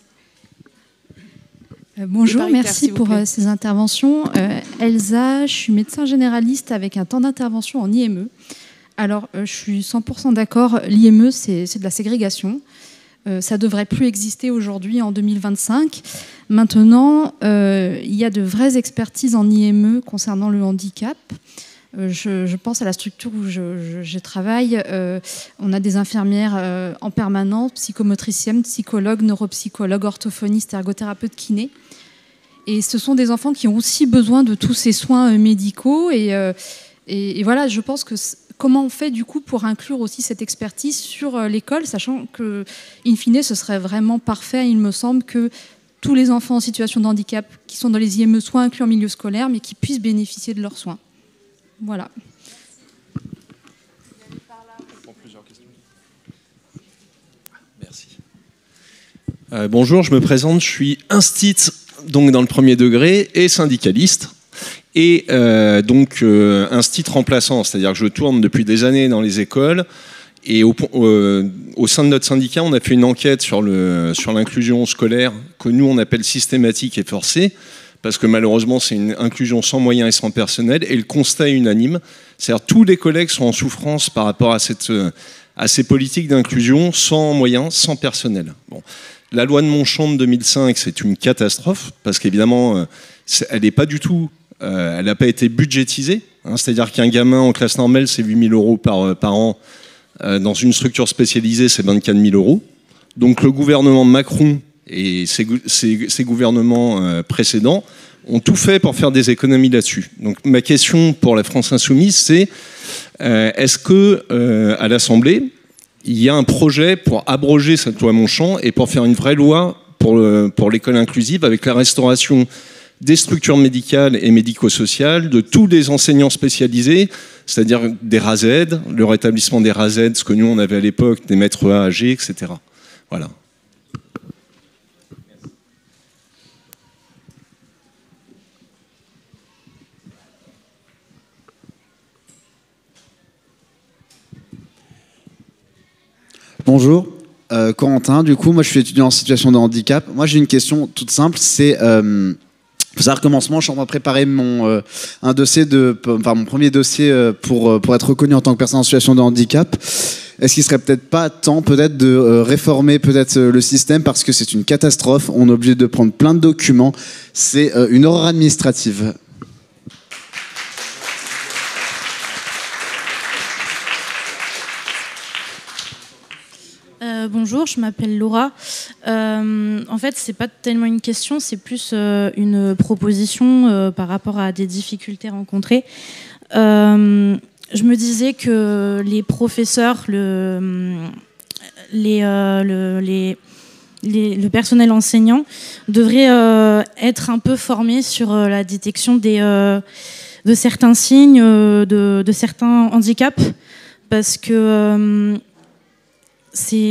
Bonjour, merci pour ces interventions. Elsa, je suis médecin généraliste avec un temps d'intervention en IME. Alors, je suis 100% d'accord, l'IME, c'est de la ségrégation. Ça ne devrait plus exister aujourd'hui, en 2025. Maintenant, il y a de vraies expertises en IME concernant le handicap. Je pense à la structure où je travaille. On a des infirmières en permanence, psychomotriciennes, psychologues, neuropsychologues, orthophonistes, ergothérapeutes, kinés. Et ce sont des enfants qui ont aussi besoin de tous ces soins médicaux. Et voilà, je pense que comment on fait du coup pour inclure aussi cette expertise sur l'école, sachant que, in fine, ce serait vraiment parfait. Il me semble que tous les enfants en situation de handicap qui sont dans les IME soient inclus en milieu scolaire, mais qui puissent bénéficier de leurs soins. Voilà. Merci. Bonjour, je me présente, je suis instit donc dans le premier degré et syndicaliste. Et donc instit remplaçant, c'est-à-dire que je tourne depuis des années dans les écoles. Et au sein de notre syndicat, on a fait une enquête sur l'inclusion scolaire que nous, on appelle systématique et forcée, parce que malheureusement, c'est une inclusion sans moyens et sans personnel. Et le constat est unanime. C'est-à-dire tous les collègues sont en souffrance par rapport à ces politiques d'inclusion sans moyens, sans personnel. Bon. La loi de Montchamp de 2005, c'est une catastrophe, parce qu'évidemment, elle n'est pas du tout... elle n'a pas été budgétisée. Hein, c'est-à-dire qu'un gamin en classe normale, c'est 8 000 € par an. Dans une structure spécialisée, c'est 24 000 €. Donc le gouvernement Macron et ses gouvernements précédents ont tout fait pour faire des économies là-dessus. Donc ma question pour la France Insoumise, c'est est-ce que à l'Assemblée, il y a un projet pour abroger cette loi Montchamp et pour faire une vraie loi pour l'école inclusive avec la restauration des structures médicales et médico-sociales, de tous les enseignants spécialisés, c'est-à-dire des RASED, le rétablissement des RASED, ce que nous on avait à l'époque, des maîtres âgés, etc. Voilà. Bonjour, Corentin. Du coup, moi je suis étudiant en situation de handicap. Moi j'ai une question toute simple, c'est... faut savoir qu'au commencement, je suis en train de préparer mon premier dossier pour être reconnu en tant que personne en situation de handicap. Est-ce qu'il serait peut-être pas temps de réformer le système, parce que c'est une catastrophe, on est obligé de prendre plein de documents, c'est une horreur administrative. Bonjour, je m'appelle Laura. En fait, c'est pas tellement une question, c'est plus une proposition par rapport à des difficultés rencontrées. Je me disais que les professeurs, le personnel enseignant devrait être un peu formé sur la détection de certains signes, de certains handicaps, parce que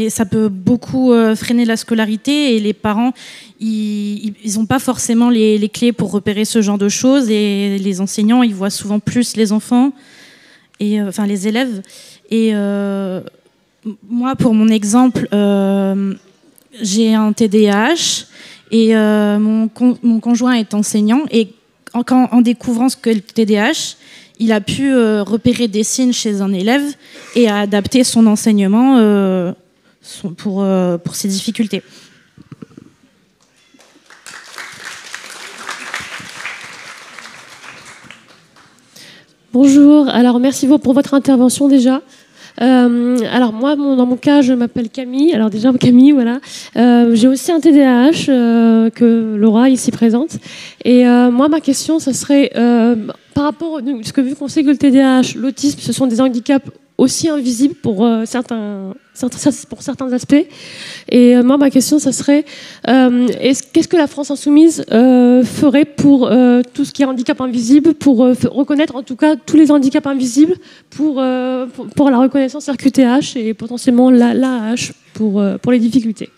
ça peut beaucoup freiner la scolarité, et les parents, ils n'ont pas forcément les clés pour repérer ce genre de choses, et les enseignants, ils voient souvent plus les enfants, enfin les élèves. Et moi, pour mon exemple, j'ai un TDAH, et mon conjoint est enseignant, et en découvrant ce qu'est le TDAH, il a pu repérer des signes chez un élève et adapter son enseignement pour ses difficultés. Bonjour, alors merci pour votre intervention déjà. Alors moi, dans mon cas, je m'appelle Camille. Alors déjà Camille, voilà. J'ai aussi un TDAH que Laura ici présente. Et moi, ma question, ça serait par rapport, parce que vu qu'on sait que le TDAH, l'autisme, ce sont des handicaps aussi invisibles pour certains aspects. Et moi, ma question, ça serait qu'est-ce que la France Insoumise ferait pour tout ce qui est handicap invisible, pour reconnaître en tout cas tous les handicaps invisibles, pour la reconnaissance RQTH et potentiellement l'AH pour les difficultés.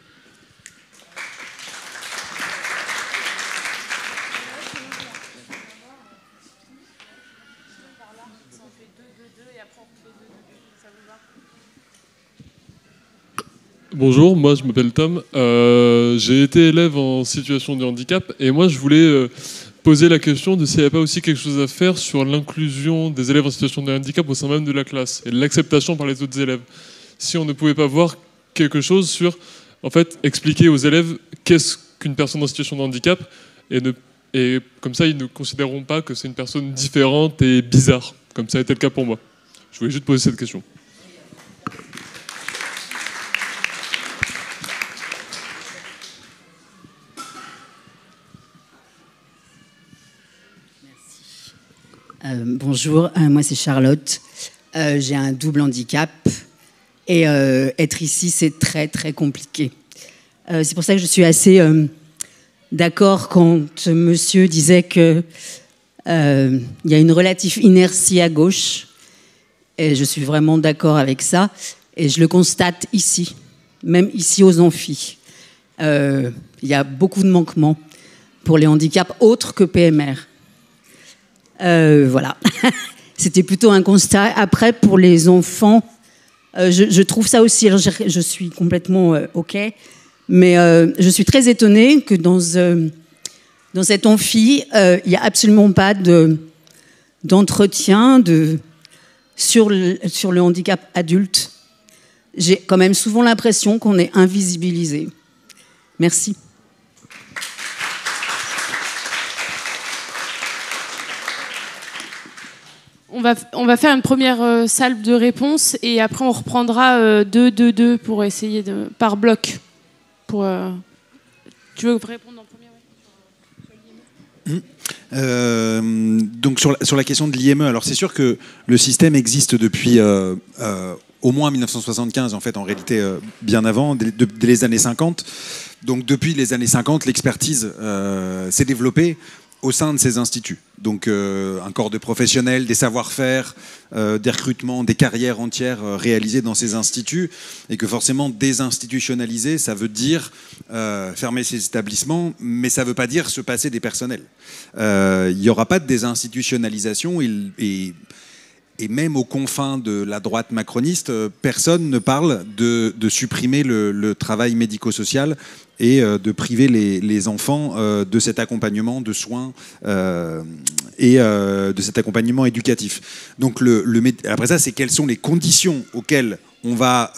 Bonjour, moi je m'appelle Tom, j'ai été élève en situation de handicap, et moi je voulais poser la question de s'il n'y avait pas aussi quelque chose à faire sur l'inclusion des élèves en situation de handicap au sein même de la classe et l'acceptation par les autres élèves. Si on ne pouvait pas voir quelque chose sur, en fait, expliquer aux élèves qu'est-ce qu'une personne en situation de handicap, et ne Et comme ça, ils ne considéreront pas que c'est une personne différente et bizarre, comme ça a été le cas pour moi. Je voulais juste poser cette question. Bonjour, moi c'est Charlotte. J'ai un double handicap et être ici c'est très très compliqué. C'est pour ça que je suis assez d'accord quand monsieur disait que il y a une relative inertie à gauche et je suis vraiment d'accord avec ça et je le constate ici, même ici aux amphis. Il y a beaucoup de manquements pour les handicaps autres que PMR. Voilà, c'était plutôt un constat. Après, pour les enfants, je trouve ça aussi, alors je suis complètement OK, mais je suis très étonnée que dans cette amphi, il n'y a absolument pas d'entretien sur le handicap adulte. J'ai quand même souvent l'impression qu'on est invisibilisé. Merci. On va faire une première salle de réponse et après on reprendra 2 pour essayer par bloc. Tu veux répondre en premier? Donc sur la question de l'IME, alors c'est sûr que le système existe depuis au moins 1975, en fait, en réalité bien avant, dès les années 50. Donc depuis les années 50, l'expertise s'est développée au sein de ces instituts. Donc un corps de professionnels, des savoir-faire, des recrutements, des carrières entières réalisées dans ces instituts, et que forcément désinstitutionnaliser, ça veut dire fermer ces établissements, mais ça ne veut pas dire se passer des personnels. Il n'y aura pas de désinstitutionnalisation, et même aux confins de la droite macroniste, personne ne parle de supprimer le travail médico-social et de priver les enfants de cet accompagnement de soins et de cet accompagnement éducatif. Donc après ça, c'est quelles sont les conditions auxquelles on va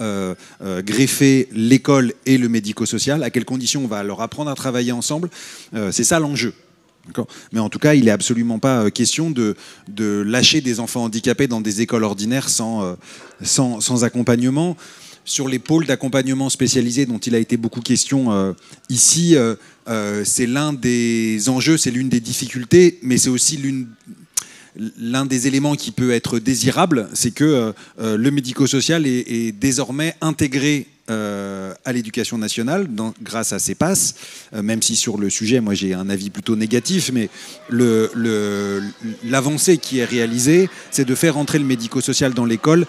greffer l'école et le médico-social, à quelles conditions on va leur apprendre à travailler ensemble. C'est ça l'enjeu. Mais en tout cas, il n'est absolument pas question de lâcher des enfants handicapés dans des écoles ordinaires sans accompagnement. Sur les pôles d'accompagnement spécialisés dont il a été beaucoup question ici, c'est l'un des enjeux, c'est l'une des difficultés, mais c'est aussi l'un des éléments qui peut être désirable, c'est que le médico-social est désormais intégré à l'éducation nationale grâce à CEPAS, même si sur le sujet, moi j'ai un avis plutôt négatif, mais l'avancée qui est réalisée, c'est de faire entrer le médico-social dans l'école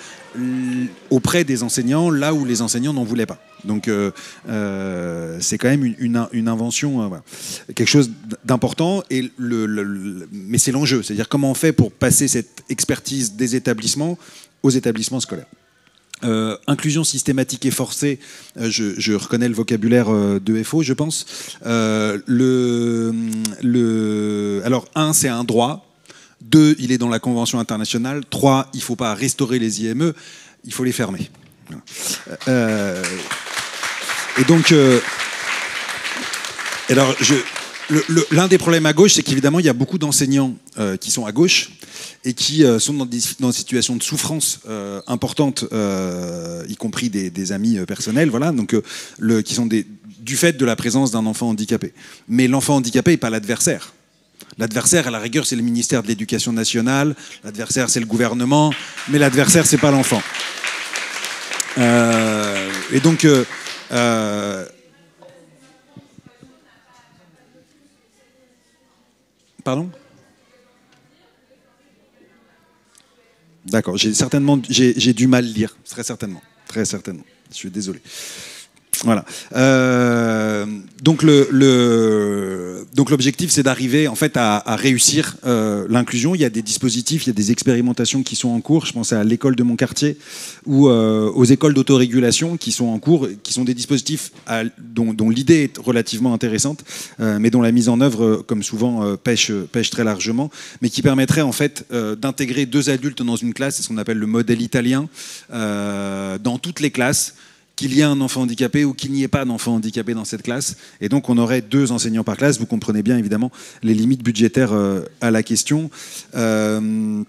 auprès des enseignants, là où les enseignants n'en voulaient pas. Donc c'est quand même une invention, voilà. Quelque chose d'important, mais c'est l'enjeu, c'est-à-dire comment on fait pour passer cette expertise des établissements aux établissements scolaires. Inclusion systématique et forcée, je reconnais le vocabulaire de FO, je pense. Alors, 1, c'est un droit. 2, il est dans la Convention internationale. 3, il ne faut pas restaurer les IME, il faut les fermer. Et donc, alors, l'un des problèmes à gauche, c'est qu'évidemment, il y a beaucoup d'enseignants qui sont à gauche et qui sont dans des situations de souffrance importantes, y compris des amis personnels, voilà, donc, qui sont du fait de la présence d'un enfant handicapé. Mais l'enfant handicapé n'est pas l'adversaire. L'adversaire, à la rigueur, c'est le ministère de l'Éducation nationale, l'adversaire, c'est le gouvernement, mais l'adversaire, c'est pas l'enfant. Et donc... Pardon ? D'accord, j'ai du mal à lire, très certainement. Je suis désolé. Voilà. Donc l'objectif, c'est d'arriver en fait à réussir l'inclusion. Il y a des dispositifs, il y a des expérimentations qui sont en cours. Je pense à l'école de mon quartier ou aux écoles d'autorégulation qui sont en cours, qui sont des dispositifs dont l'idée est relativement intéressante, mais dont la mise en œuvre, comme souvent, pêche très largement, mais qui permettrait en fait d'intégrer 2 adultes dans une classe, c'est ce qu'on appelle le modèle italien, dans toutes les classes, qu'il y ait un enfant handicapé ou qu'il n'y ait pas d'enfant handicapé dans cette classe. Et donc, on aurait 2 enseignants par classe. Vous comprenez bien, évidemment, les limites budgétaires à la question. Mais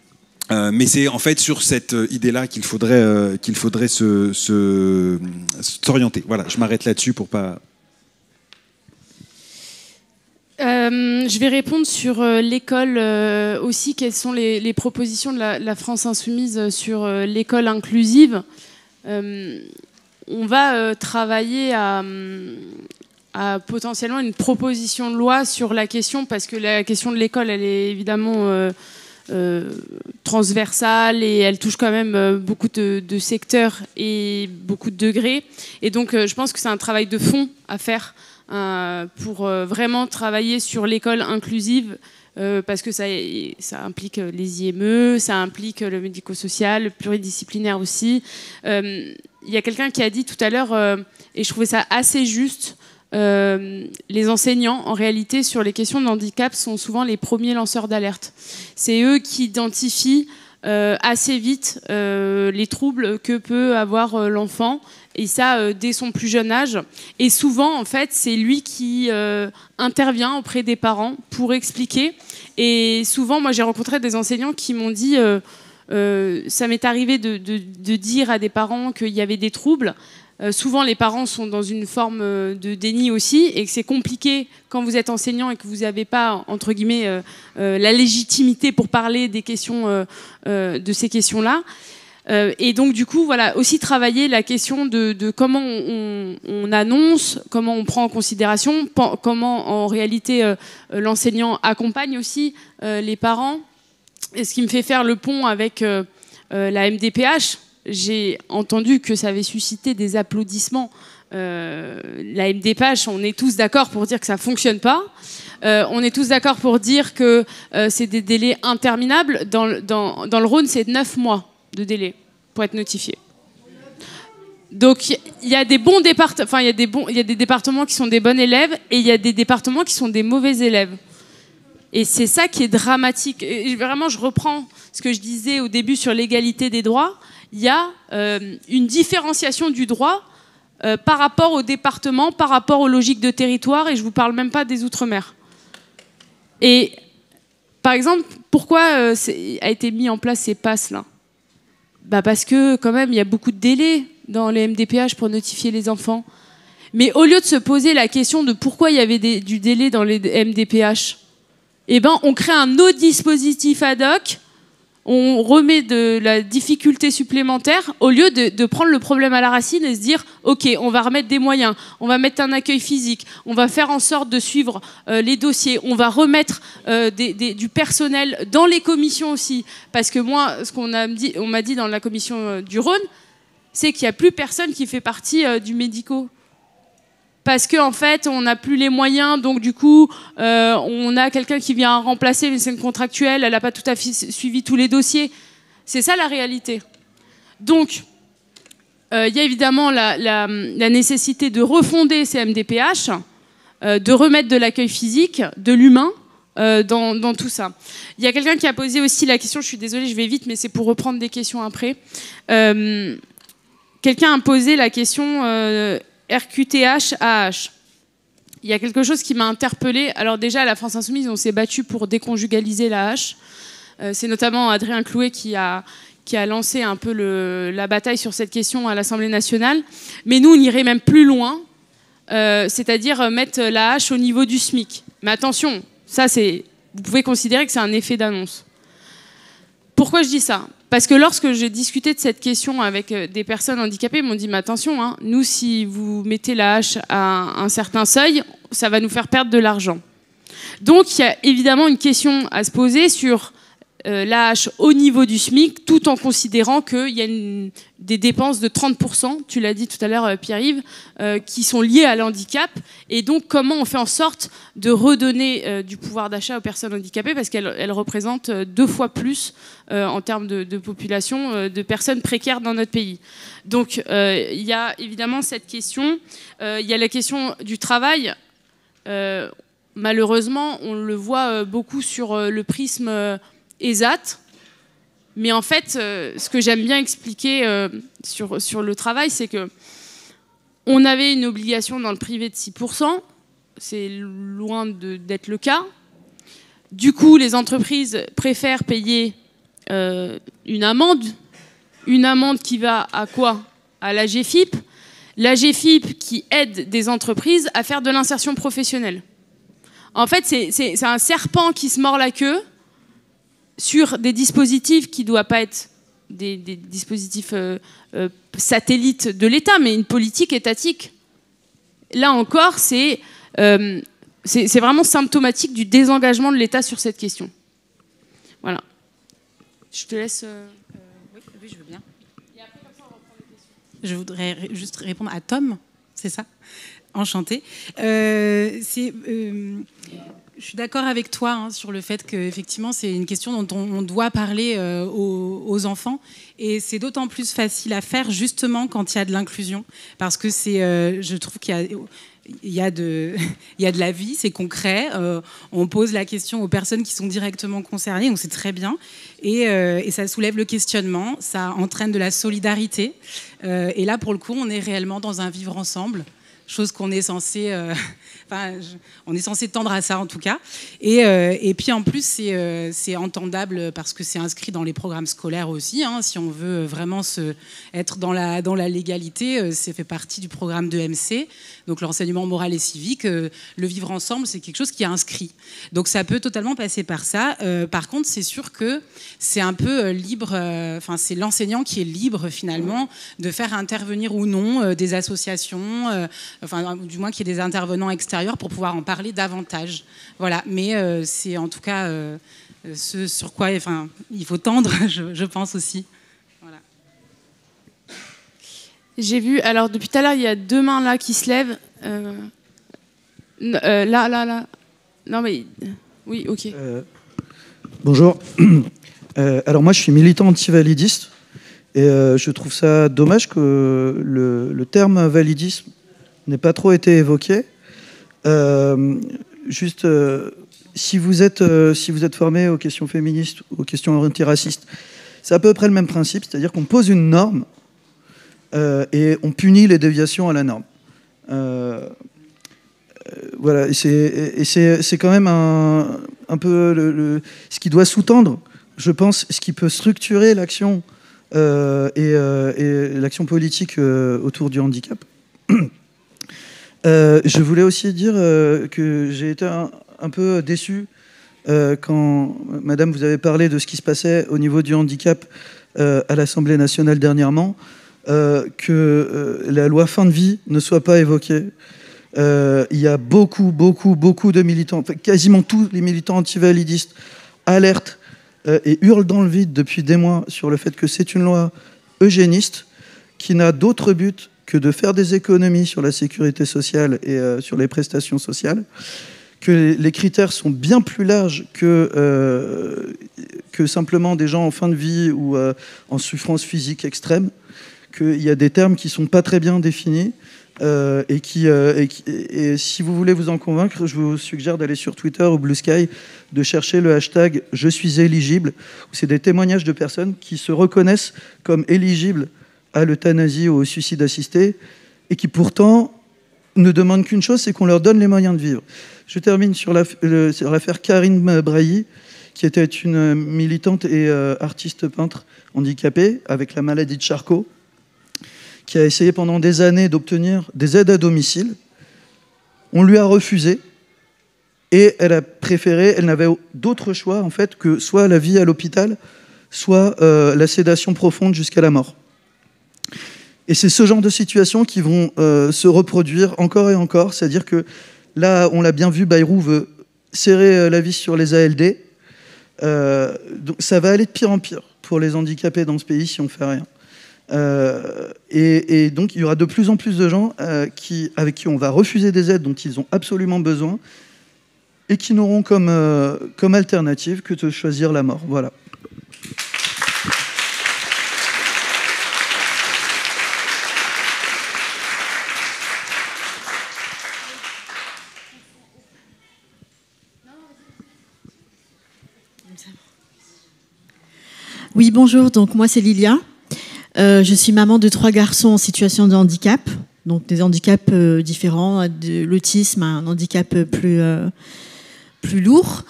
c'est en fait sur cette idée-là qu'il faudrait s'orienter. Voilà, je m'arrête là-dessus pour pas... Je vais répondre sur l'école aussi. Quelles sont les propositions de la France Insoumise sur l'école inclusive? On va travailler à potentiellement une proposition de loi sur la question, parce que la question de l'école, elle est évidemment transversale et elle touche quand même beaucoup de secteurs et beaucoup de degrés. Et donc, je pense que c'est un travail de fond à faire pour vraiment travailler sur l'école inclusive, parce que ça implique les IME, ça implique le médico-social, le pluridisciplinaire aussi. Il y a quelqu'un qui a dit tout à l'heure, et je trouvais ça assez juste, les enseignants, en réalité, sur les questions de handicap, sont souvent les premiers lanceurs d'alerte. C'est eux qui identifient assez vite les troubles que peut avoir l'enfant, et ça dès son plus jeune âge. Et souvent, en fait, c'est lui qui intervient auprès des parents pour expliquer. Et souvent, moi, j'ai rencontré des enseignants qui m'ont dit ça m'est arrivé de dire à des parents qu'il y avait des troubles. Souvent, les parents sont dans une forme de déni aussi, et que c'est compliqué quand vous êtes enseignant et que vous n'avez pas, entre guillemets, la légitimité pour parler des questions, de ces questions-là. Et donc, du coup, voilà, aussi travailler la question de comment on annonce, comment on prend en considération, comment, en réalité, l'enseignant accompagne aussi les parents. Et ce qui me fait faire le pont avec la MDPH. J'ai entendu que ça avait suscité des applaudissements. La MDPH, on est tous d'accord pour dire que ça ne fonctionne pas. On est tous d'accord pour dire que c'est des délais interminables. Dans le Rhône, c'est 9 mois de délai pour être notifié. Donc il y a des bons départements, enfin il y a des départements qui sont des bons élèves, et il y a des départements qui sont des mauvais élèves. Et c'est ça qui est dramatique. Et vraiment, je reprends ce que je disais au début sur l'égalité des droits. Il y a une différenciation du droit par rapport au département, par rapport aux logiques de territoire, et je ne vous parle même pas des Outre-mer. Et par exemple, pourquoi a été mis en place ces passes-là? Parce que quand même, il y a beaucoup de délais dans les MDPH pour notifier les enfants. Mais au lieu de se poser la question de pourquoi il y avait du délai dans les MDPH, on crée un autre dispositif ad hoc. On remet de la difficulté supplémentaire au lieu de prendre le problème à la racine et se dire ok, on va remettre des moyens, on va mettre un accueil physique, on va faire en sorte de suivre les dossiers, on va remettre du personnel dans les commissions aussi, parce que moi, ce qu'on m'a dit dans la commission du Rhône, c'est qu'il n'y a plus personne qui fait partie du médico. Parce qu'en fait, on n'a plus les moyens, donc du coup, on a quelqu'un qui vient remplacer, mais c'est une contractuelle, elle n'a pas tout à fait suivi tous les dossiers. C'est ça la réalité. Donc, il y a évidemment la nécessité de refonder ces MDPH, de remettre de l'accueil physique, de l'humain dans tout ça. Il y a quelqu'un qui a posé aussi la question, je suis désolée, je vais vite, mais c'est pour reprendre des questions après. Quelqu'un a posé la question... RQTH, AH. Il y a quelque chose qui m'a interpellée. Alors déjà, à la France Insoumise, on s'est battu pour déconjugaliser l'AH. C'est notamment Adrien Clouet qui a lancé un peu la bataille sur cette question à l'Assemblée nationale. Mais nous, on irait même plus loin, c'est-à-dire mettre l'AH au niveau du SMIC. Mais attention, ça, vous pouvez considérer que c'est un effet d'annonce. Pourquoi je dis ça ? Parce que lorsque j'ai discuté de cette question avec des personnes handicapées, ils m'ont dit, mais attention, hein, nous, si vous mettez la hache à un certain seuil, ça va nous faire perdre de l'argent. Donc, il y a évidemment une question à se poser sur la hache au niveau du SMIC, tout en considérant qu'il y a des dépenses de 30%, tu l'as dit tout à l'heure, Pierre-Yves, qui sont liées à l'handicap. Et donc, comment on fait en sorte de redonner du pouvoir d'achat aux personnes handicapées, parce qu'elles représentent 2 fois plus en termes de population de personnes précaires dans notre pays. Donc, il y a évidemment cette question. Il y a la question du travail. Malheureusement, on le voit beaucoup sur le prisme ESAT. Mais en fait, ce que j'aime bien expliquer sur le travail, c'est que On avait une obligation dans le privé de 6%, c'est loin d'être le cas. Du coup, les entreprises préfèrent payer une amende qui va à quoi? À l'AGFIP. L'AGFIP qui aide des entreprises à faire de l'insertion professionnelle. En fait, c'est un serpent qui se mord la queue sur des dispositifs qui ne doivent pas être des dispositifs satellites de l'État, mais une politique étatique. Là encore, c'est vraiment symptomatique du désengagement de l'État sur cette question. Voilà. Je te laisse... Oui, je veux bien. Et après, comme ça, on reprend les questions. Je voudrais juste répondre à Tom, c'est ça? Enchanté. Je suis d'accord avec toi sur le fait qu'effectivement, c'est une question dont on doit parler aux enfants. Et c'est d'autant plus facile à faire justement quand il y a de l'inclusion. Parce que je trouve qu'il y a de la vie, c'est concret. On pose la question aux personnes qui sont directement concernées, donc c'est très bien. Et ça soulève le questionnement, ça entraîne de la solidarité. Et là, pour le coup, on est réellement dans un vivre ensemble. Chose qu'on est censé, on est censé tendre à ça en tout cas. Et puis en plus c'est entendable parce que c'est inscrit dans les programmes scolaires aussi. Si on veut vraiment être dans la légalité, c'est fait partie du programme de MC, donc l'enseignement moral et civique. Le vivre ensemble, c'est quelque chose qui est inscrit. Donc ça peut totalement passer par ça. Par contre, c'est sûr que c'est un peu libre. C'est l'enseignant qui est libre finalement de faire intervenir ou non des associations. Du moins qu'il y ait des intervenants extérieurs pour pouvoir en parler davantage. Voilà, mais c'est en tout cas ce sur quoi il faut tendre, je pense aussi. Voilà. J'ai vu, alors depuis tout à l'heure, il y a 2 mains là qui se lèvent. Là. Non mais, oui, ok. Bonjour. Alors moi, je suis militant anti-validiste et je trouve ça dommage que le terme validisme n'ait pas trop été évoqué. Si vous êtes formé aux questions féministes, aux questions antiracistes, c'est à peu près le même principe, c'est-à-dire qu'on pose une norme et on punit les déviations à la norme. Voilà, et c'est quand même un peu ce qui doit sous-tendre, je pense, ce qui peut structurer l'action et l'action politique autour du handicap. Je voulais aussi dire que j'ai été un peu déçu quand, Madame, vous avez parlé de ce qui se passait au niveau du handicap à l'Assemblée nationale dernièrement, que la loi fin de vie ne soit pas évoquée. Il y a beaucoup de militants, quasiment tous les militants antivalidistes alertent et hurlent dans le vide depuis des mois sur le fait que c'est une loi eugéniste qui n'a d'autre but que de faire des économies sur la sécurité sociale et sur les prestations sociales, que les critères sont bien plus larges que simplement des gens en fin de vie ou en souffrance physique extrême, qu'il y a des termes qui ne sont pas très bien définis et si vous voulez vous en convaincre, je vous suggère d'aller sur Twitter ou Blue Sky, de chercher le hashtag « Je suis éligible ». C'est des témoignages de personnes qui se reconnaissent comme éligibles à l'euthanasie ou au suicide assisté, et qui pourtant ne demandent qu'une chose, c'est qu'on leur donne les moyens de vivre. Je termine sur l'affaire Karine Brailly, qui était une militante et artiste peintre handicapée avec la maladie de Charcot, qui a essayé pendant des années d'obtenir des aides à domicile. On lui a refusé, et elle a préféré, elle n'avait d'autre choix en fait que soit la vie à l'hôpital, soit la sédation profonde jusqu'à la mort. Et c'est ce genre de situations qui vont se reproduire encore et encore. C'est-à-dire que là, on l'a bien vu, Bayrou veut serrer la vis sur les ALD. Donc ça va aller de pire en pire pour les handicapés dans ce pays si on ne fait rien. Et donc il y aura de plus en plus de gens avec qui on va refuser des aides dont ils ont absolument besoin et qui n'auront comme alternative que de choisir la mort. Voilà. Oui, bonjour. Donc moi, c'est Lilia. Je suis maman de 3 garçons en situation de handicap. Donc des handicaps différents, de l'autisme à un handicap plus lourd.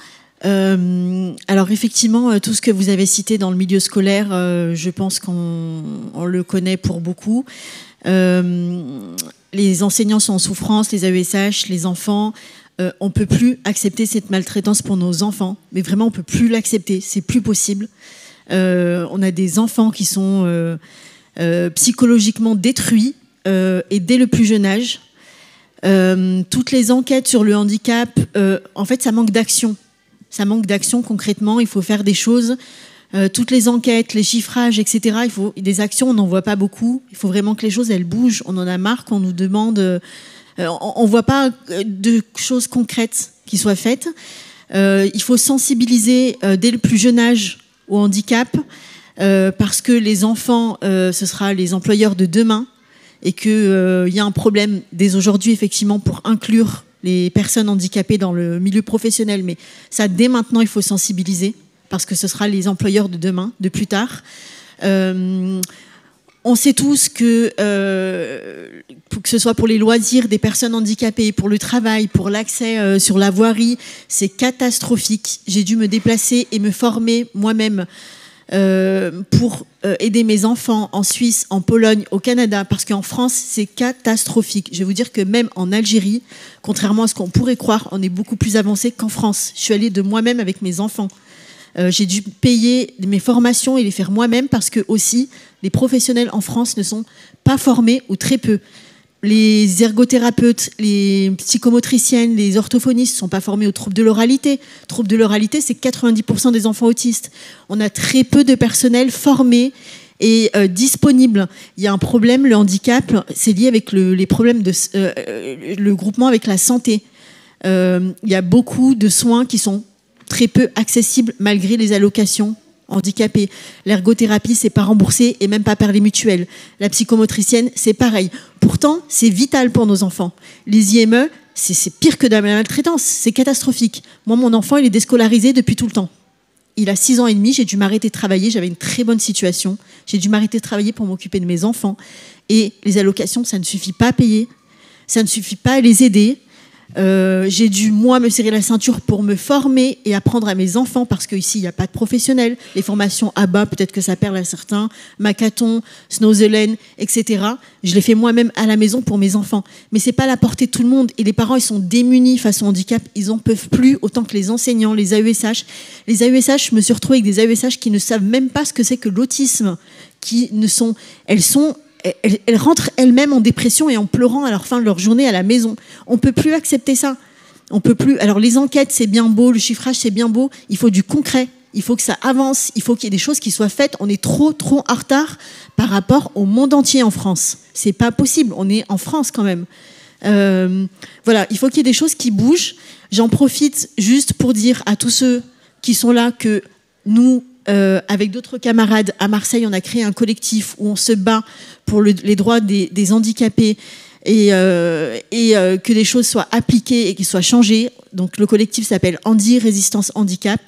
Alors effectivement, tout ce que vous avez cité dans le milieu scolaire, je pense qu'on le connaît pour beaucoup. Les enseignants sont en souffrance, les AESH, les enfants. On ne peut plus accepter cette maltraitance pour nos enfants, mais vraiment on ne peut plus l'accepter, c'est plus possible. On a des enfants qui sont psychologiquement détruits et dès le plus jeune âge. Toutes les enquêtes sur le handicap, en fait ça manque d'action. Ça manque d'action concrètement, il faut faire des choses. Toutes les enquêtes, les chiffrages, etc. Il faut des actions, on n'en voit pas beaucoup. Il faut vraiment que les choses elles bougent. On en a marre qu'on nous demande... on ne voit pas de choses concrètes qui soient faites. Il faut sensibiliser dès le plus jeune âge au handicap parce que les enfants, ce sera les employeurs de demain et qu'il y a un problème dès aujourd'hui, effectivement, pour inclure les personnes handicapées dans le milieu professionnel. Mais ça, dès maintenant, il faut sensibiliser parce que ce sera les employeurs de demain, de plus tard. On sait tous que ce soit pour les loisirs des personnes handicapées, pour le travail, pour l'accès sur la voirie, c'est catastrophique. J'ai dû me déplacer et me former moi-même pour aider mes enfants en Suisse, en Pologne, au Canada, parce qu'en France, c'est catastrophique. Je vais vous dire que même en Algérie, contrairement à ce qu'on pourrait croire, on est beaucoup plus avancé qu'en France. Je suis allée de moi-même avec mes enfants. J'ai dû payer mes formations et les faire moi-même parce que aussi les professionnels en France ne sont pas formés ou très peu. Les ergothérapeutes, les psychomotriciennes, les orthophonistes ne sont pas formés aux troubles de l'oralité. Troubles de l'oralité, c'est 90% des enfants autistes. On a très peu de personnel formé et disponible. Il y a un problème, le handicap, c'est lié avec les problèmes le groupement avec la santé. Il y a beaucoup de soins qui sont très peu accessible malgré les allocations handicapées. L'ergothérapie, c'est pas remboursé et même pas par les mutuelles. La psychomotricienne, c'est pareil. Pourtant, c'est vital pour nos enfants. Les IME, c'est pire que de la maltraitance. C'est catastrophique. Moi, mon enfant, il est déscolarisé depuis tout le temps. Il a 6 ans et demi, j'ai dû m'arrêter de travailler. J'avais une très bonne situation. J'ai dû m'arrêter de travailler pour m'occuper de mes enfants. Et les allocations, ça ne suffit pas à payer. Ça ne suffit pas à les aider. J'ai dû, moi, me serrer la ceinture pour me former et apprendre à mes enfants, parce qu'ici, il n'y a pas de professionnels. Les formations ABA, peut-être que ça parle à certains, Macathon, Snowzelen, etc. Je l'ai fait moi-même à la maison pour mes enfants. Mais ce n'est pas à la portée de tout le monde. Et les parents, ils sont démunis face au handicap. Ils n'en peuvent plus, autant que les enseignants, les AESH. Les AESH, je me suis retrouvée avec des AESH qui ne savent même pas ce que c'est que l'autisme. Elles rentrent elles-mêmes en dépression et en pleurant à la fin de leur journée à la maison. On ne peut plus accepter ça. On peut plus. Alors les enquêtes, c'est bien beau, le chiffrage, c'est bien beau. Il faut du concret. Il faut que ça avance. Il faut qu'il y ait des choses qui soient faites. On est trop en retard par rapport au monde entier en France. C'est pas possible. On est en France quand même. Voilà, il faut qu'il y ait des choses qui bougent. J'en profite juste pour dire à tous ceux qui sont là que nous, avec d'autres camarades à Marseille, on a créé un collectif où on se bat pour les droits des handicapés et que les choses soient appliquées et qu'ils soient changées. Donc le collectif s'appelle Handi Résistance Handicap.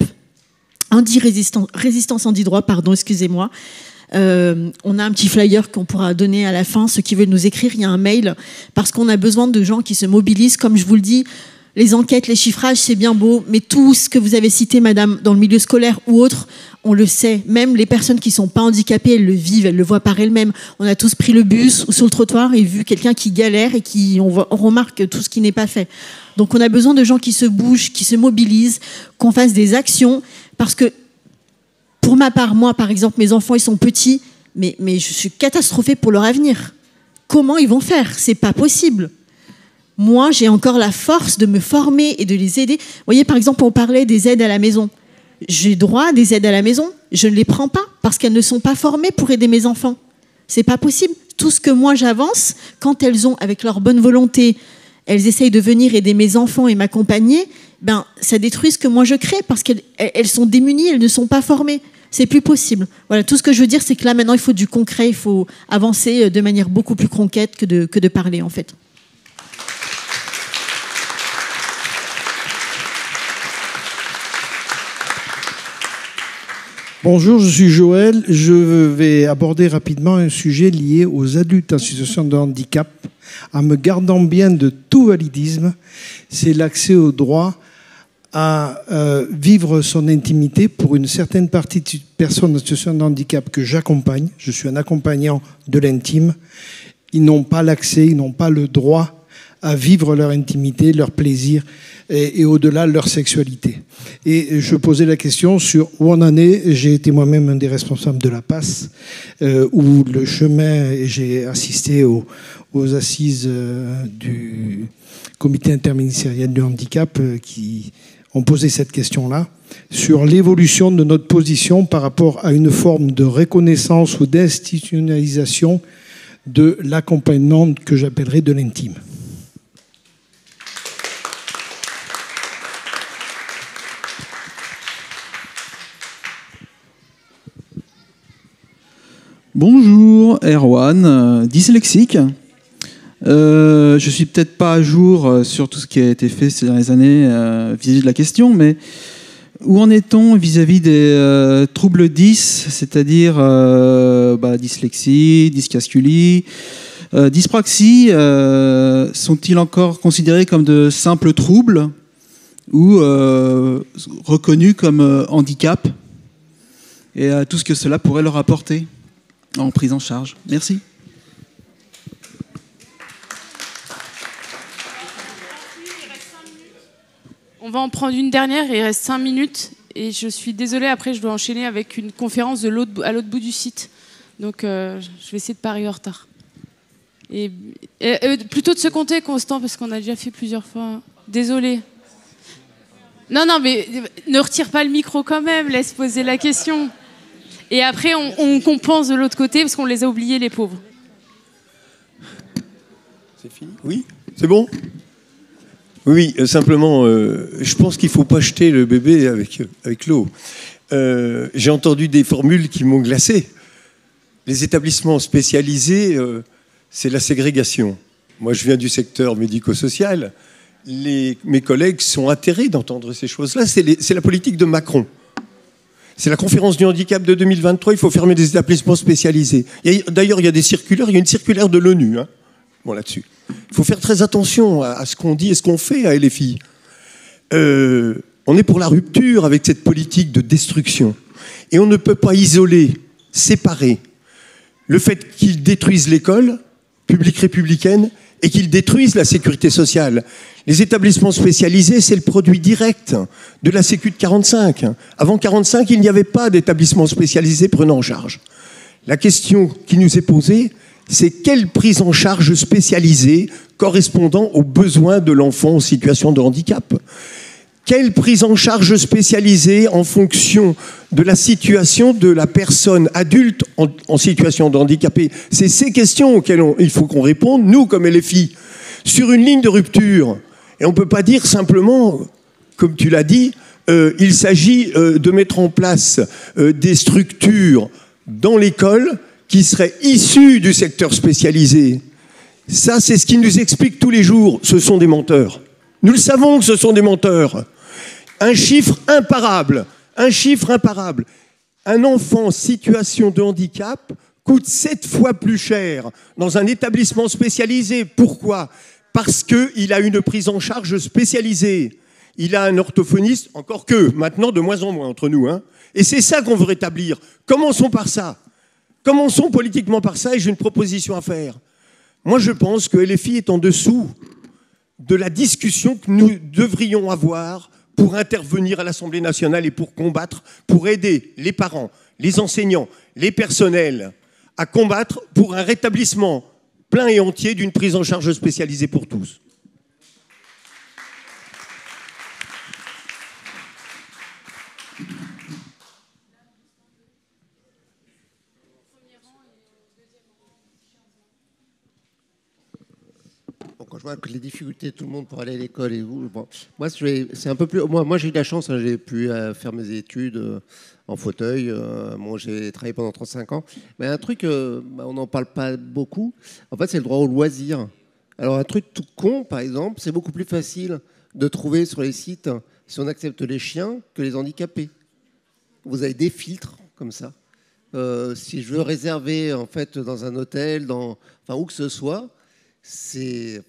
Résistance Handi-Droit, pardon, excusez-moi. On a un petit flyer qu'on pourra donner à la fin. Ceux qui veulent nous écrire, il y a un mail, parce qu'on a besoin de gens qui se mobilisent. Comme je vous le dis, les enquêtes, les chiffrages, c'est bien beau, mais tout ce que vous avez cité, madame, dans le milieu scolaire ou autre, on le sait. Même les personnes qui ne sont pas handicapées, elles le vivent, elles le voient par elles-mêmes. On a tous pris le bus ou sur le trottoir et vu quelqu'un qui galère et on remarque tout ce qui n'est pas fait. Donc on a besoin de gens qui se bougent, qui se mobilisent, qu'on fasse des actions, parce que pour ma part, moi, par exemple, mes enfants, ils sont petits, mais je suis catastrophée pour leur avenir. Comment ils vont faire? C'est pas possible. Moi, j'ai encore la force de me former et de les aider. Vous voyez, par exemple, on parlait des aides à la maison. J'ai droit à des aides à la maison. Je ne les prends pas parce qu'elles ne sont pas formées pour aider mes enfants. C'est pas possible. Tout ce que moi j'avance, quand elles ont, avec leur bonne volonté, elles essayent de venir aider mes enfants et m'accompagner, ben, ça détruit ce que moi je crée parce qu'elles sont démunies, elles ne sont pas formées. C'est plus possible. Voilà, tout ce que je veux dire, c'est que là, maintenant, il faut du concret, il faut avancer de manière beaucoup plus concrète que de parler, en fait. Bonjour, je suis Joël. Je vais aborder rapidement un sujet lié aux adultes en situation de handicap, en me gardant bien de tout validisme. C'est l'accès au droit à vivre son intimité pour une certaine partie de personnes en situation de handicap que j'accompagne. Je suis un accompagnant de l'intime. Ils n'ont pas l'accès, ils n'ont pas le droit à vivre leur intimité, leur plaisir et au-delà leur sexualité. Et je posais la question sur où on en est. J'ai été moi-même un des responsables de la PAS, où le chemin, et j'ai assisté aux assises du comité interministériel du handicap qui ont posé cette question-là, sur l'évolution de notre position par rapport à une forme de reconnaissance ou d'institutionnalisation de l'accompagnement que j'appellerais de l'intime. Bonjour, Erwan, dyslexique. Je suis peut-être pas à jour sur tout ce qui a été fait ces dernières années vis-à-vis de la question, mais où en est-on vis-à-vis des troubles 10, c'est-à-dire dyslexie, dyscalculie, dyspraxie, sont-ils encore considérés comme de simples troubles ou reconnus comme handicap et tout ce que cela pourrait leur apporter en prise en charge? Merci. On va en prendre une dernière, il reste 5 minutes. Et je suis désolée, après je dois enchaîner avec une conférence à l'autre bout du site. Donc je vais essayer de pas arriver en retard. Et plutôt de se compter, Constant, parce qu'on a déjà fait plusieurs fois. Désolée. Non, mais ne retire pas le micro quand même, laisse poser la question. Et après, on compense de l'autre côté, parce qu'on les a oubliés, les pauvres. C'est fini? Oui? C'est bon? Oui, simplement, je pense qu'il ne faut pas jeter le bébé avec l'eau. J'ai entendu des formules qui m'ont glacé. Les établissements spécialisés, c'est la ségrégation. Moi, je viens du secteur médico-social. Mes collègues sont atterrés d'entendre ces choses-là. C'est la politique de Macron. C'est la conférence du handicap de 2023. Il faut fermer des établissements spécialisés. D'ailleurs, il y a des circulaires. Il y a une circulaire de l'ONU là-dessus. Il faut faire très attention à ce qu'on dit et ce qu'on fait à LFI. On est pour la rupture avec cette politique de destruction. Et on ne peut pas isoler, séparer le fait qu'ils détruisent l'école publique républicaine et qu'ils détruisent la sécurité sociale. Les établissements spécialisés, c'est le produit direct de la Sécu de 45. Avant 45, il n'y avait pas d'établissements spécialisés prenant en charge. La question qui nous est posée, c'est quelle prise en charge spécialisée correspondant aux besoins de l'enfant en situation de handicap? Quelle prise en charge spécialisée en fonction de la situation de la personne adulte en situation de handicapé? C'est ces questions auxquelles il faut qu'on réponde, nous, comme LFI, sur une ligne de rupture. Et on ne peut pas dire simplement, comme tu l'as dit, il s'agit de mettre en place des structures dans l'école qui seraient issus du secteur spécialisé. Ça, c'est ce qu'ils nous expliquent tous les jours. Ce sont des menteurs. Nous le savons que ce sont des menteurs. Un chiffre imparable. Un enfant en situation de handicap coûte 7 fois plus cher dans un établissement spécialisé. Pourquoi? Parce qu'il a une prise en charge spécialisée. Il a un orthophoniste, encore que, maintenant, de moins en moins entre nous. Et c'est ça qu'on veut rétablir. Commençons par ça. Commençons politiquement par ça et j'ai une proposition à faire. Moi, je pense que LFI est en dessous de la discussion que nous devrions avoir pour intervenir à l'Assemblée nationale et pour combattre, pour aider les parents, les enseignants, les personnels à combattre pour un rétablissement plein et entier d'une prise en charge spécialisée pour tous. Quand je vois que les difficultés de tout le monde pour aller à l'école et vous, bon, moi c'est un peu plus. Moi j'ai eu la chance, j'ai pu faire mes études en fauteuil. Moi j'ai travaillé pendant 35 ans. Mais un truc, on n'en parle pas beaucoup. En fait, c'est le droit au loisir. Alors un truc tout con, par exemple, c'est beaucoup plus facile de trouver sur les sites si on accepte les chiens que les handicapés. Vous avez des filtres comme ça. Si je veux réserver en fait dans un hôtel, enfin où que ce soit,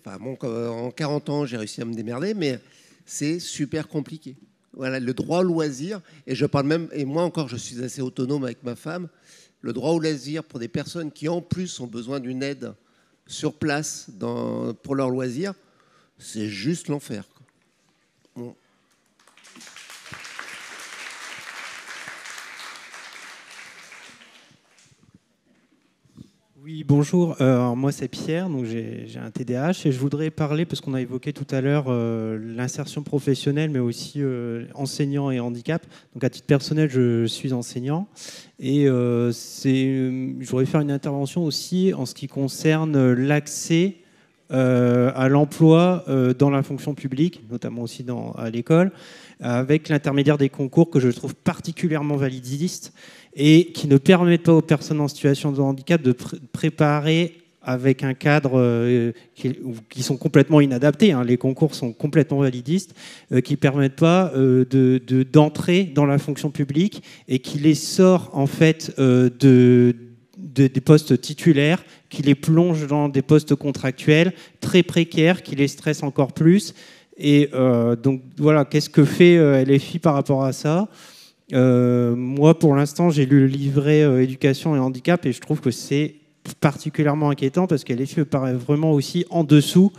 en 40 ans j'ai réussi à me démerder, mais c'est super compliqué. Voilà, le droit au loisir, et je parle même, et moi encore je suis assez autonome avec ma femme, le droit au loisir pour des personnes qui en plus ont besoin d'une aide sur place pour leur loisir, c'est juste l'enfer. Bon. Oui, bonjour. Alors moi, c'est Pierre, donc j'ai un TDAH et je voudrais parler, parce qu'on a évoqué tout à l'heure l'insertion professionnelle, mais aussi enseignant et handicap. Donc à titre personnel, je suis enseignant et je voudrais faire une intervention aussi en ce qui concerne l'accès à l'emploi dans la fonction publique, notamment aussi à l'école, avec l'intermédiaire des concours que je trouve particulièrement validistes et qui ne permettent pas aux personnes en situation de handicap de préparer avec un cadre qui sont complètement inadaptés. Hein. Les concours sont complètement validistes, qui ne permettent pas d'entrer dans la fonction publique et qui les sort en fait des postes titulaires, qui les plonge dans des postes contractuels très précaires, qui les stressent encore plus. Et donc voilà, qu'est-ce que fait LFI par rapport à ça ? Moi, pour l'instant, j'ai lu le livret éducation et handicap et je trouve que c'est particulièrement inquiétant parce que LFI me paraît vraiment aussi en dessous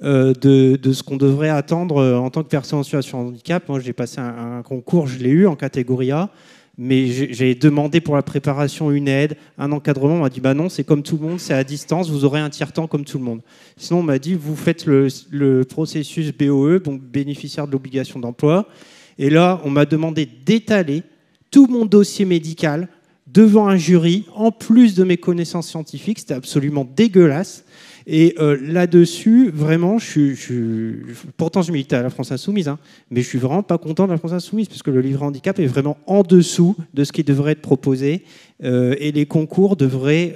de ce qu'on devrait attendre en tant que personne en situation de handicap. Moi, j'ai passé un concours, je l'ai eu en catégorie A, mais j'ai demandé pour la préparation une aide, un encadrement. On m'a dit bah non, c'est comme tout le monde, c'est à distance, vous aurez un tiers-temps comme tout le monde. Sinon, on m'a dit vous faites le processus BOE, donc bénéficiaire de l'obligation d'emploi. Et là, on m'a demandé d'étaler tout mon dossier médical devant un jury, en plus de mes connaissances scientifiques. C'était absolument dégueulasse. Et là-dessus, vraiment, pourtant je militais à la France Insoumise, hein, mais je suis vraiment pas content de la France Insoumise, parce que le livret handicap est vraiment en dessous de ce qui devrait être proposé. Et les concours devraient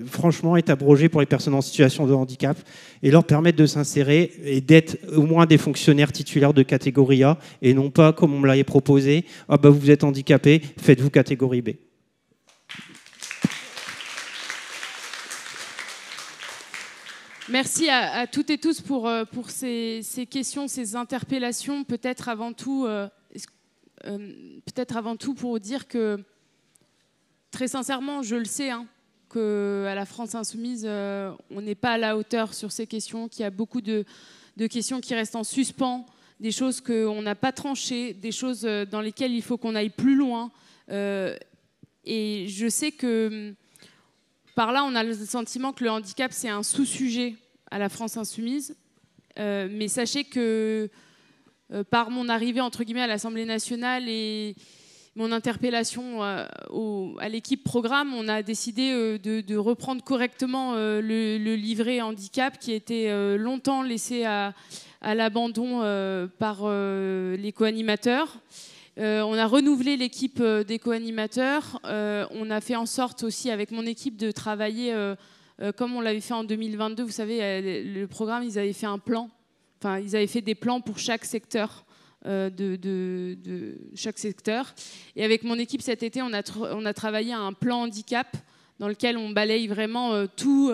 franchement être abrogés pour les personnes en situation de handicap et leur permettre de s'insérer et d'être au moins des fonctionnaires titulaires de catégorie A et non pas, comme on me l'avait proposé, ah bah vous êtes handicapé, faites-vous catégorie B. Merci à toutes et tous pour ces questions, ces interpellations. Peut-être avant tout pour dire que, très sincèrement, je le sais, hein, qu'à la France Insoumise, on n'est pas à la hauteur sur ces questions, qu'il y a beaucoup de questions qui restent en suspens, des choses qu'on n'a pas tranchées, des choses dans lesquelles il faut qu'on aille plus loin. Et je sais que par là, on a le sentiment que le handicap, c'est un sous-sujet à la France Insoumise. Mais sachez que par mon arrivée, entre guillemets, à l'Assemblée nationale et mon interpellation à l'équipe programme, on a décidé de reprendre correctement le livret handicap qui était longtemps laissé à l'abandon par les co-animateurs. On a renouvelé l'équipe des co-animateurs. On a fait en sorte aussi avec mon équipe de travailler comme on l'avait fait en 2022. Vous savez, le programme, ils avaient fait un plan. Enfin, ils avaient fait des plans pour chaque secteur. De chaque secteur. Et avec mon équipe cet été, on a travaillé à un plan handicap dans lequel on balaye vraiment tous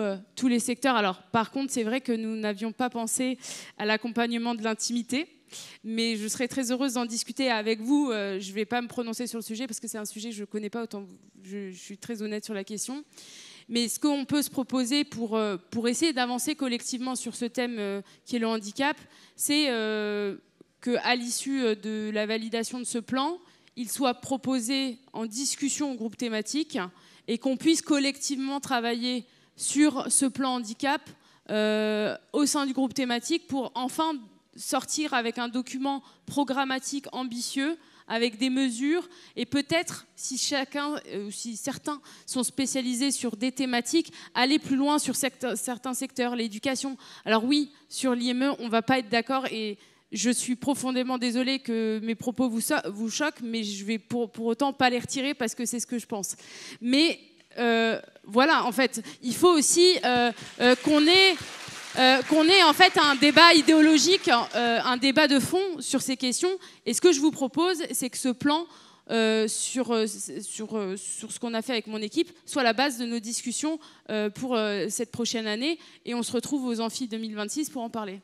les secteurs. Alors, par contre, c'est vrai que nous n'avions pas pensé à l'accompagnement de l'intimité. Mais je serais très heureuse d'en discuter avec vous. Je ne vais pas me prononcer sur le sujet parce que c'est un sujet que je ne connais pas, autant je suis très honnête sur la question. Mais ce qu'on peut se proposer pour essayer d'avancer collectivement sur ce thème qui est le handicap, c'est qu'à l'issue de la validation de ce plan, il soit proposé en discussion au groupe thématique et qu'on puisse collectivement travailler sur ce plan handicap au sein du groupe thématique pour enfin sortir avec un document programmatique ambitieux, avec des mesures, et peut-être, si certains sont spécialisés sur des thématiques, aller plus loin sur certains secteurs, l'éducation. Alors oui, sur l'IME, on ne va pas être d'accord, et je suis profondément désolée que mes propos vous choquent, mais je ne vais pour autant pas les retirer parce que c'est ce que je pense. Mais voilà, en fait, il faut aussi qu'on ait en fait un débat idéologique, un débat de fond sur ces questions. Et ce que je vous propose, c'est que ce plan, sur ce qu'on a fait avec mon équipe soit la base de nos discussions pour cette prochaine année. Et on se retrouve aux Amphis 2026 pour en parler.